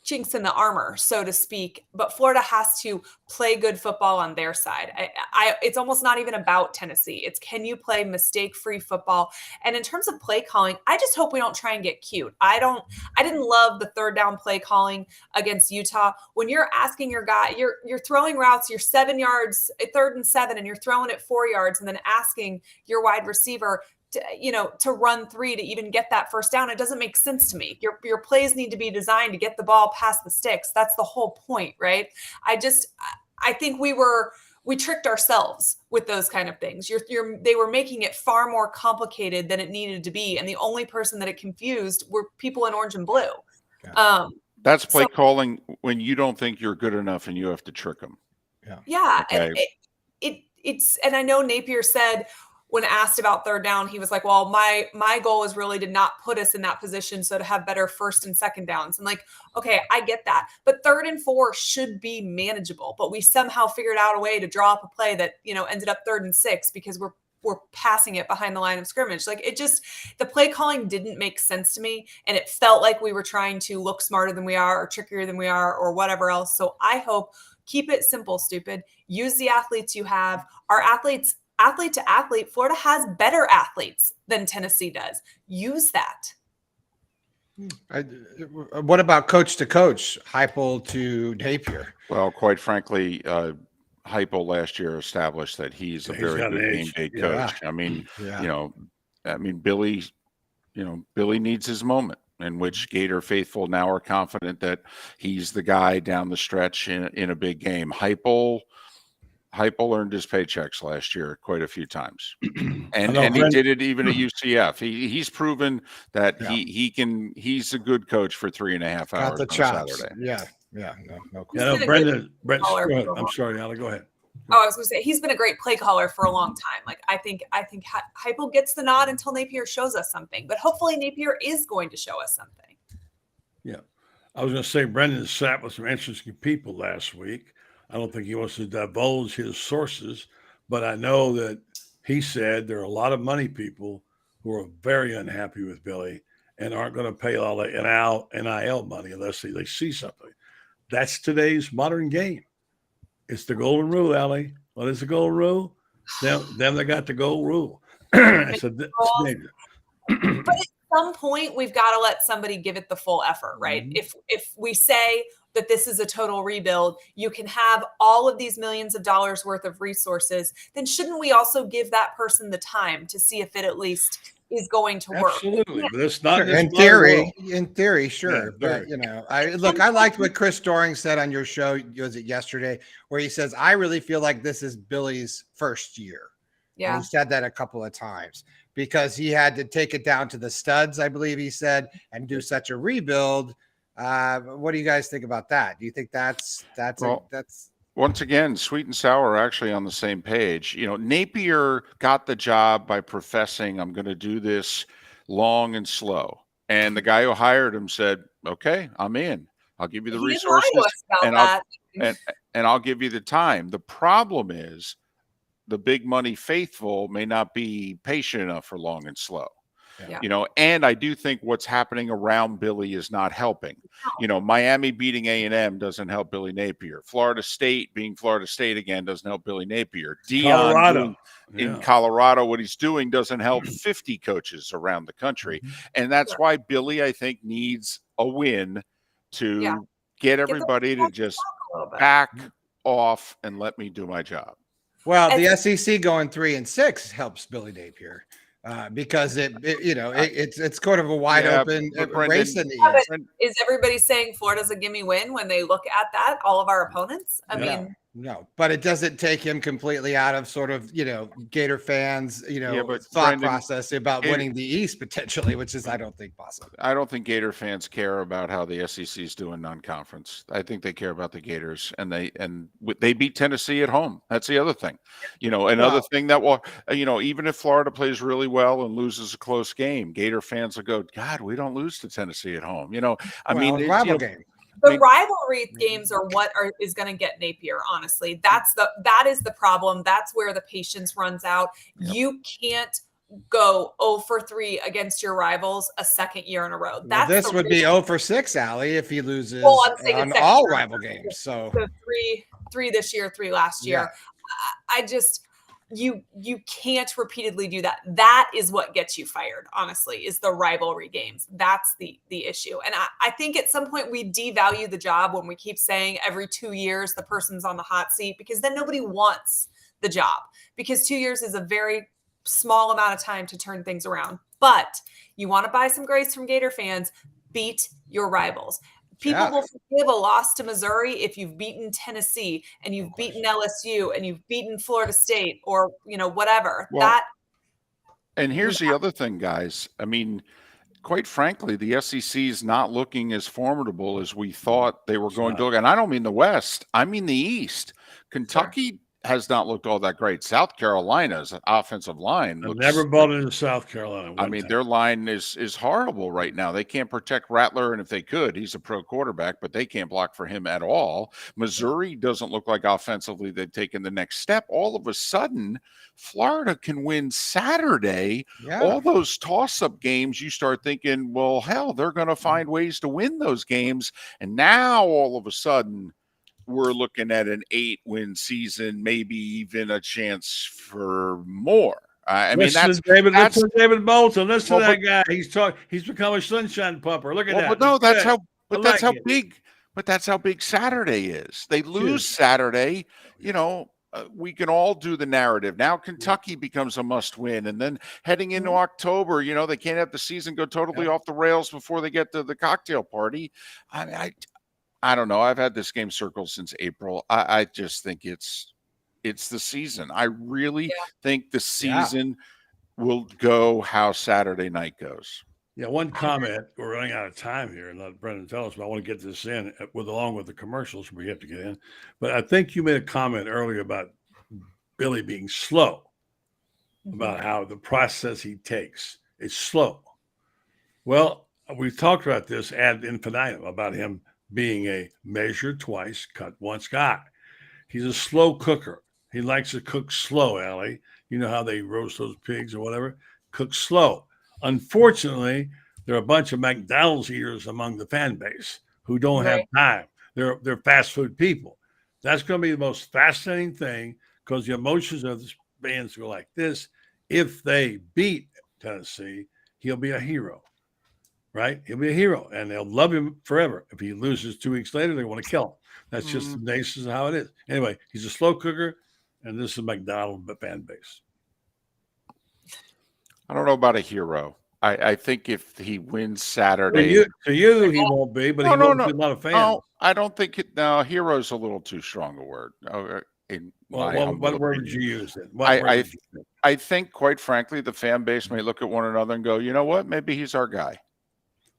chinks in the armor, so to speak, but Florida has to play good football on their side. It's almost not even about Tennessee. It's, can you play mistake-free football? And in terms of play calling, I just hope we don't try and get cute. I didn't love the third down play calling against Utah. When you're asking your guy, you're throwing routes, you're 7 yards, 3rd and 7, and you're throwing it 4 yards, and then asking your wide receiver to run 3 to even get that first down. It doesn't make sense to me. Your plays need to be designed to get the ball past the sticks. That's the whole point, right? I think we tricked ourselves with those kind of things. They were making it far more complicated than it needed to be. And the only person that it confused were people in orange and blue. Yeah. That's play calling when you don't think you're good enough and you have to trick them. Yeah. Okay. And and I know Napier said, when asked about third down, he was like, well, my goal is really to not put us in that position, so to have better first and second downs. And like, okay, I get that. But 3rd and 4 should be manageable. But we somehow figured out a way to draw up a play that, ended up 3rd and 6 because we're passing it behind the line of scrimmage. Like, the play calling didn't make sense to me. And it felt like we were trying to look smarter than we are, or trickier than we are, or whatever else. So I hope, keep it simple, stupid. Use the athletes you have. Our athletes, athlete to athlete, Florida has better athletes than Tennessee does. Use that. What about coach to coach, Heupel to Napier? Well, quite frankly, Heupel last year established that he's a very good game day coach. I mean, Billy needs his moment, in which Gator faithful now are confident that he's the guy down the stretch in a big game. Heupel earned his paychecks last year quite a few times, and he did it even at UCF. He's proven that he's a good coach for 3.5 hours on Saturday. No. Brenden. I'm sorry, Allie, go ahead. Oh, I was going to say, he's been a great play caller for a long time. Like, I think Heupel gets the nod until Napier shows us something, but hopefully Napier is going to show us something. Yeah, I was going to say, Brenden sat with some interesting people last week. I don't think he wants to divulge his sources, but I know that he said there are a lot of money people who are very unhappy with Billy and aren't going to pay all the NIL money unless they see something. That's today's modern game. It's the golden rule, Allie. What is the golden rule? Them that got the gold rule. But it's some point, we've got to let somebody give it the full effort, right? If we say that this is a total rebuild, you can have all of these millions of dollars worth of resources, then shouldn't we also give that person the time to see if it at least is going to work? Absolutely, but it's not in theory, sure. But I liked what Chris Doring said on your show, was it yesterday, where he says, I really feel like this is Billy's first year. Yeah. And he said that a couple of times because he had to take it down to the studs, I believe he said, and do such a rebuild. What do you guys think about that? Do you think that's once again, sweet and sour are actually on the same page. Napier got the job by professing, I'm going to do this long and slow. And the guy who hired him said, okay, I'm in. I'll give you the resources and I'll give you the time. The problem is the big money faithful may not be patient enough for long and slow. Yeah. And I do think what's happening around Billy is not helping. Miami beating A&M doesn't help Billy Napier. Florida State being Florida State again doesn't help Billy Napier. Colorado. In Colorado, what he's doing doesn't help 50 coaches around the country. And that's why Billy, I think, needs a win to get everybody to just back off and let me do my job. Well, the SEC going 3-6 helps Billy Napier. Because it's kind of a wide open race in the East. Is everybody saying Florida's a gimme win when they look at that? All of our opponents? I mean, no, but it doesn't take him completely out of sort of Gator fans thought process about winning the East potentially, which is I don't think possible. I don't think Gator fans care about how the SEC is doing non-conference. I think they care about the Gators, and they beat Tennessee at home. That's the other thing. Another thing that will even if Florida plays really well and loses a close game, Gator fans will go, God, we don't lose to Tennessee at home. Rival game. The rivalry games are what is going to get Napier. Honestly, that is the problem. That's where the patience runs out. Yep. You can't go 0-3 against your rivals a second year in a row. This would be 0-6, Allie, if he loses on all rival games. So 3 this year, 3 last year. I just. You can't repeatedly do that. That is what gets you fired, honestly, is the rivalry games. That's the issue. And I think at some point we devalue the job when we keep saying every 2 years the person's on the hot seat, because then nobody wants the job, because 2 years is a very small amount of time to turn things around. But you want to buy some grace from Gator fans, beat your rivals. People will forgive a loss to Missouri if you've beaten Tennessee and you've beaten LSU and you've beaten Florida State or, whatever. And here's the other thing, guys. I mean, quite frankly, the SEC is not looking as formidable as we thought they were going to look. And I don't mean the West. I mean the East. Kentucky has not looked all that great. South Carolina's offensive line looks, never bought into South Carolina. I mean, their line is horrible right now. They can't protect Rattler, and if they could, he's a pro quarterback, but they can't block for him at all. Missouri doesn't look like offensively they've taken the next step. All of a sudden, Florida can win Saturday. All those toss-up games, you start thinking, well, hell, they're going to find ways to win those games. And now all of a sudden, we're looking at an 8-win season, maybe even a chance for more. Listen to David Moulton. Listen to that guy. He's become a sunshine pupper. Look at that. But no, that's how big Saturday is. They lose Saturday. We can all do the narrative. Now Kentucky becomes a must win. And then heading into October, they can't have the season go totally off the rails before they get to the cocktail party. I don't know. I've had this game circled since April. I just think it's the season. I really think the season will go how Saturday night goes. Yeah, one comment. We're running out of time here, and let Brenden tell us, but I want to get this in along with the commercials we have to get in. But I think you made a comment earlier about Billy being slow, about how the process he takes is slow. Well, we've talked about this ad infinitum, about him being a measure twice, cut once guy. He's a slow cooker. He likes to cook slow, Allie. You know how they roast those pigs or whatever? Cook slow. Unfortunately, there are a bunch of McDonald's eaters among the fan base who don't have time. They're fast food people. That's going to be the most fascinating thing, because the emotions of the fans go like this. If they beat Tennessee, he'll be a hero. right? He'll be a hero, and they'll love him forever. If he loses 2 weeks later, they want to kill him. That's just the basis of how it is. Anyway, he's a slow cooker, and this is McDonald fan base. I don't know about a hero. I think if he wins Saturday, to you he won't be, but he won't be a lot of fans. No, I don't think it. No, hero's a little too strong a word. What word did you use then? I think, quite frankly, the fan base may look at one another and go, you know what? Maybe he's our guy.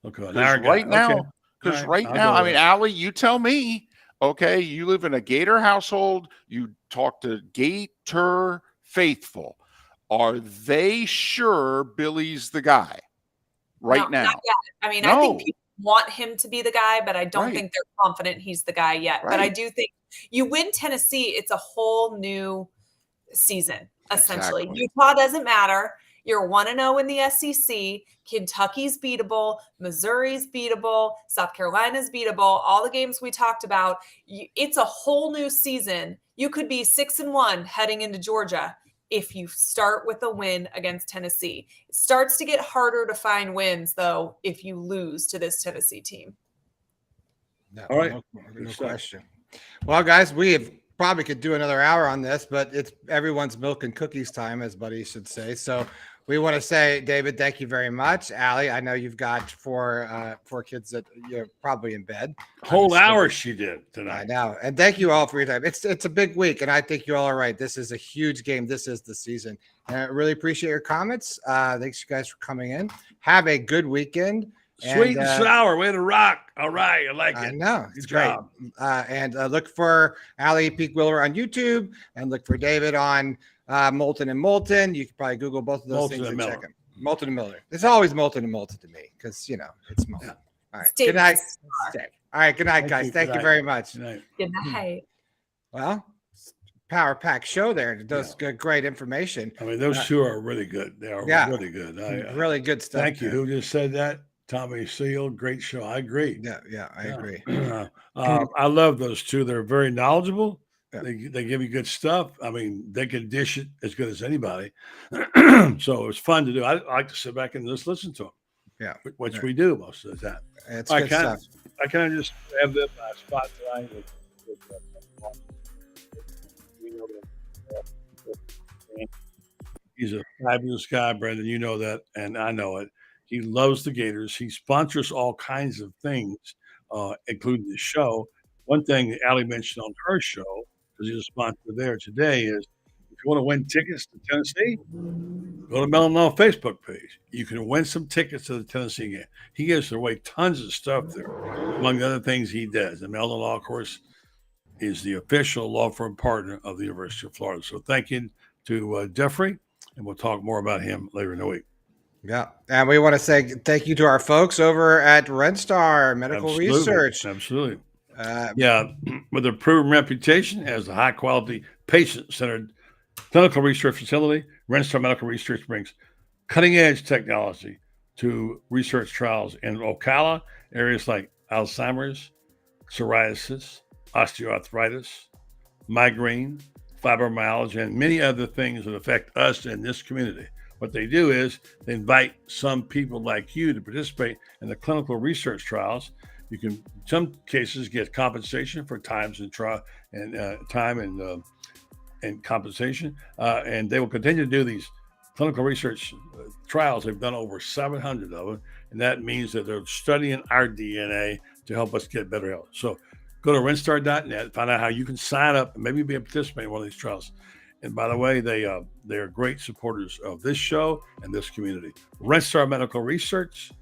Okay, right now, I mean, Allie, you tell me. Okay, you live in a Gator household. You talk to Gator faithful. Are they sure Billy's the guy now? Not yet. I mean, I think people want him to be the guy, but I don't think they're confident he's the guy yet. But I do think you win Tennessee, it's a whole new season, essentially. Exactly. Utah doesn't matter. You're 1-0 in the SEC. Kentucky's beatable. Missouri's beatable. South Carolina's beatable. All the games we talked about. It's a whole new season. You could be 6-1 heading into Georgia if you start with a win against Tennessee. It starts to get harder to find wins, though, if you lose to this Tennessee team. No, all right. No question. Well, guys, we probably could do another hour on this, but it's everyone's milk and cookies time, as Buddy should say. So we want to say, David, thank you very much. Allie, I know you've got four kids that you're probably in bed. Whole hour she did tonight. I know. And thank you all for your time. It's a big week, and I think you all are right. This is a huge game. This is the season. And I really appreciate your comments. Thanks, you guys, for coming in. Have a good weekend. Sweet and sour, way to rock. All right, I like it. I know, it's great. And look for Allie Peak Wilbur on YouTube, and look for David on Moulton and Moulton. You can probably Google both of those things and check them. Moulton and Miller. It's always Moulton and Moulton to me because it's Moulton. Yeah. All right. Good night. All right. Good night, guys. Thank you very much. Good night. Well, power pack show there. Those good, great information. I mean, those two are really good. They are really good. Really good stuff. Thank you. Who just said that? Tommy Seal, great show. I agree. Yeah, I agree. I love those two. They're very knowledgeable. Yeah. They give you good stuff. I mean, they can dish it as good as anybody. So it's fun to do. I like to sit back and just listen to them. Yeah, which we do most of the time. It's good stuff. I kind of just have them spot tonight. He's a fabulous guy, Brenden. You know that, and I know it. He loves the Gators. He sponsors all kinds of things, including the show. One thing that Allie mentioned on her show, because he's a sponsor there today, is if you want to win tickets to Tennessee, go to Melon Law Facebook page. You can win some tickets to the Tennessee game. He gives away tons of stuff there, among the other things he does. And Melon Law, of course, is the official law firm partner of the University of Florida. So thank you to Jeffrey, and we'll talk more about him later in the week. Yeah. And we want to say thank you to our folks over at RedStar Medical Research. Absolutely. With a proven reputation as a high-quality, patient-centered clinical research facility, RedStar Medical Research brings cutting-edge technology to research trials in Ocala, areas like Alzheimer's, psoriasis, osteoarthritis, migraine, fibromyalgia, and many other things that affect us in this community. What they do is they invite some people like you to participate in the clinical research trials. You can, in some cases, get compensation for times and time and compensation. And they will continue to do these clinical research trials. They've done over 700 of them, and that means that they're studying our DNA to help us get better health. So go to RedStar.net, find out how you can sign up and maybe be a participant in one of these trials. And by the way, they are great supporters of this show and this community. RedStar Medical Research,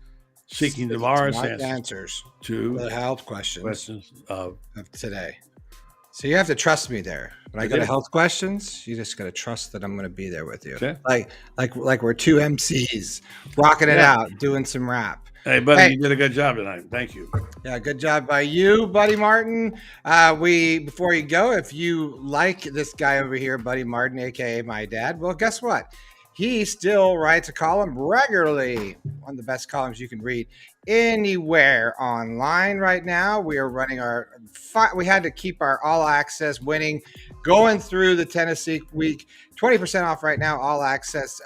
seeking tomorrow's answers to the health questions of today. So you have to trust me there. When I go to health questions, you just got to trust that I'm going to be there with you. Okay. Like we're two MCs rocking it out, doing some rap. Hey, buddy, you did a good job tonight. Thank you. Yeah, good job by you, Buddy Martin. Before you go, if you like this guy over here, Buddy Martin, aka my dad, well, guess what? He still writes a column regularly, one of the best columns you can read anywhere online right now. We are running we had to keep our all access winning going through the Tennessee week. 20% off right now, all access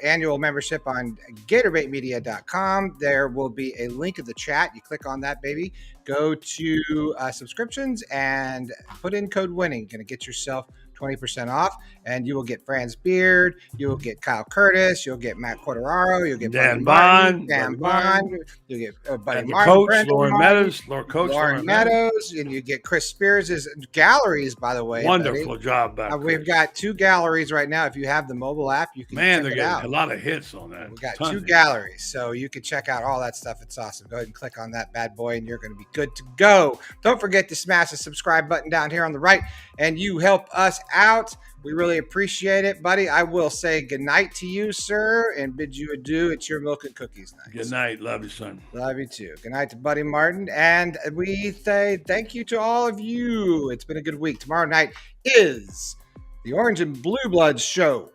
annual membership on GatorBaitMedia.com. There will be a link in the chat. You click on that, baby. Go to subscriptions and put in code winning. Going to get yourself 20% off, and you will get Franz Beard, you will get Kyle Curtis, you'll get Matt Quartararo, you'll get Dan Bond, Bond, you'll get Buddy and the Martin, coach, Brenden Lauren Martin, Meadows, Lauren Meadows, and you get Chris Spears' galleries, by the way. Wonderful buddy. job back. We've got 2 galleries right now. If you have the mobile app, you can they're check it getting out. a lot of hits on that. We've got 2 galleries, so you can check out all that stuff. It's awesome. Go ahead and click on that bad boy, and you're going to be good to go. Don't forget to smash the subscribe button down here on the right, and you help us out. We really appreciate it, buddy. I will say goodnight to you, sir, and bid you adieu. It's your milk and cookies night. Good night. Love you, son. Love you too. Good night to Buddy Martin. And we say thank you to all of you. It's been a good week. Tomorrow night is the Orange and Blue Bloods show.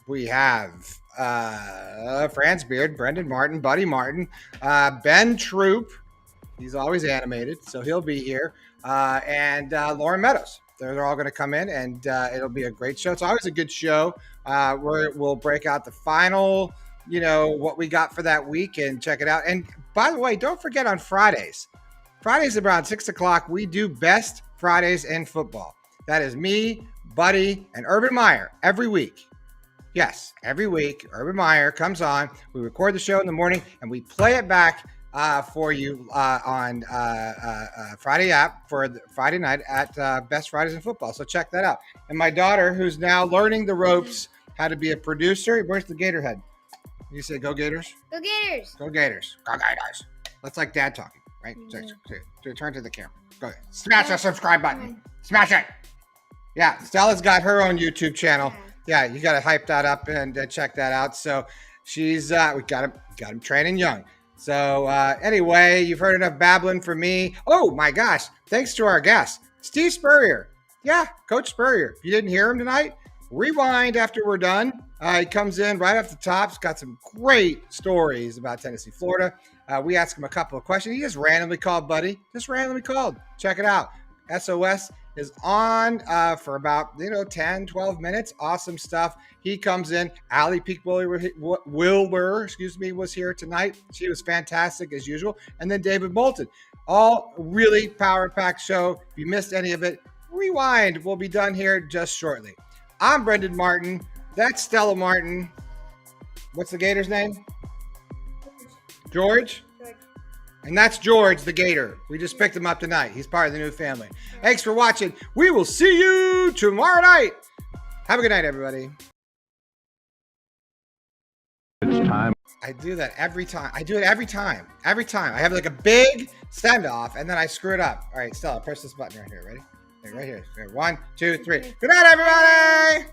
We have Franz Beard, Brenden Martin, Buddy Martin, Ben Troop. He's always animated, so he'll be here. And Lauren Meadows. They're all going to come in, and it'll be a great show. It's always a good show. We'll break out the final, what we got for that week, and check it out. And by the way, don't forget on Fridays around 6 o'clock, we do Best Fridays in Football. That is me, Buddy, and Urban Meyer every week. Yes, every week, Urban Meyer comes on. We record the show in the morning, and we play it back for you on Friday app for the Friday night at Best Fridays in Football. So check that out. And my daughter, who's now learning the ropes, how to be a producer. Where's the Gator head? You say, go Gators? Go Gators. Go Gators. Go Gators. That's like Dad talking, right? So turn to the camera. Go ahead. Smash that subscribe button. Smash it. Yeah, Stella's got her own YouTube channel. Yeah, you got to hype that up and check that out. So she's, we got him training young. So anyway, you've heard enough babbling from me. Oh my gosh, thanks to our guest, Steve Spurrier. Yeah, Coach Spurrier. If you didn't hear him tonight, rewind after we're done. He comes in right off the top. He's got some great stories about Tennessee, Florida. We asked him a couple of questions. He just randomly called, buddy. Just randomly called. Check it out. SOS is on for about 10, 12 minutes. Awesome stuff. He comes in. Allie Peak Wilbur, was here tonight. She was fantastic as usual. And then David Moulton. All really power-packed show. If you missed any of it, rewind. We'll be done here just shortly. I'm Brenden Martin. That's Stella Martin. What's the Gator's name? George? And that's George the Gator. We just picked him up tonight. He's part of the new family. Thanks for watching. We will see you tomorrow night. Have a good night, everybody. It's time. I do that every time. I do it every time. Every time. I have like a big send-off, and then I screw it up. All right, Stella, press this button right here. Ready? Okay, right here. 1, 2, 3. Good night, everybody.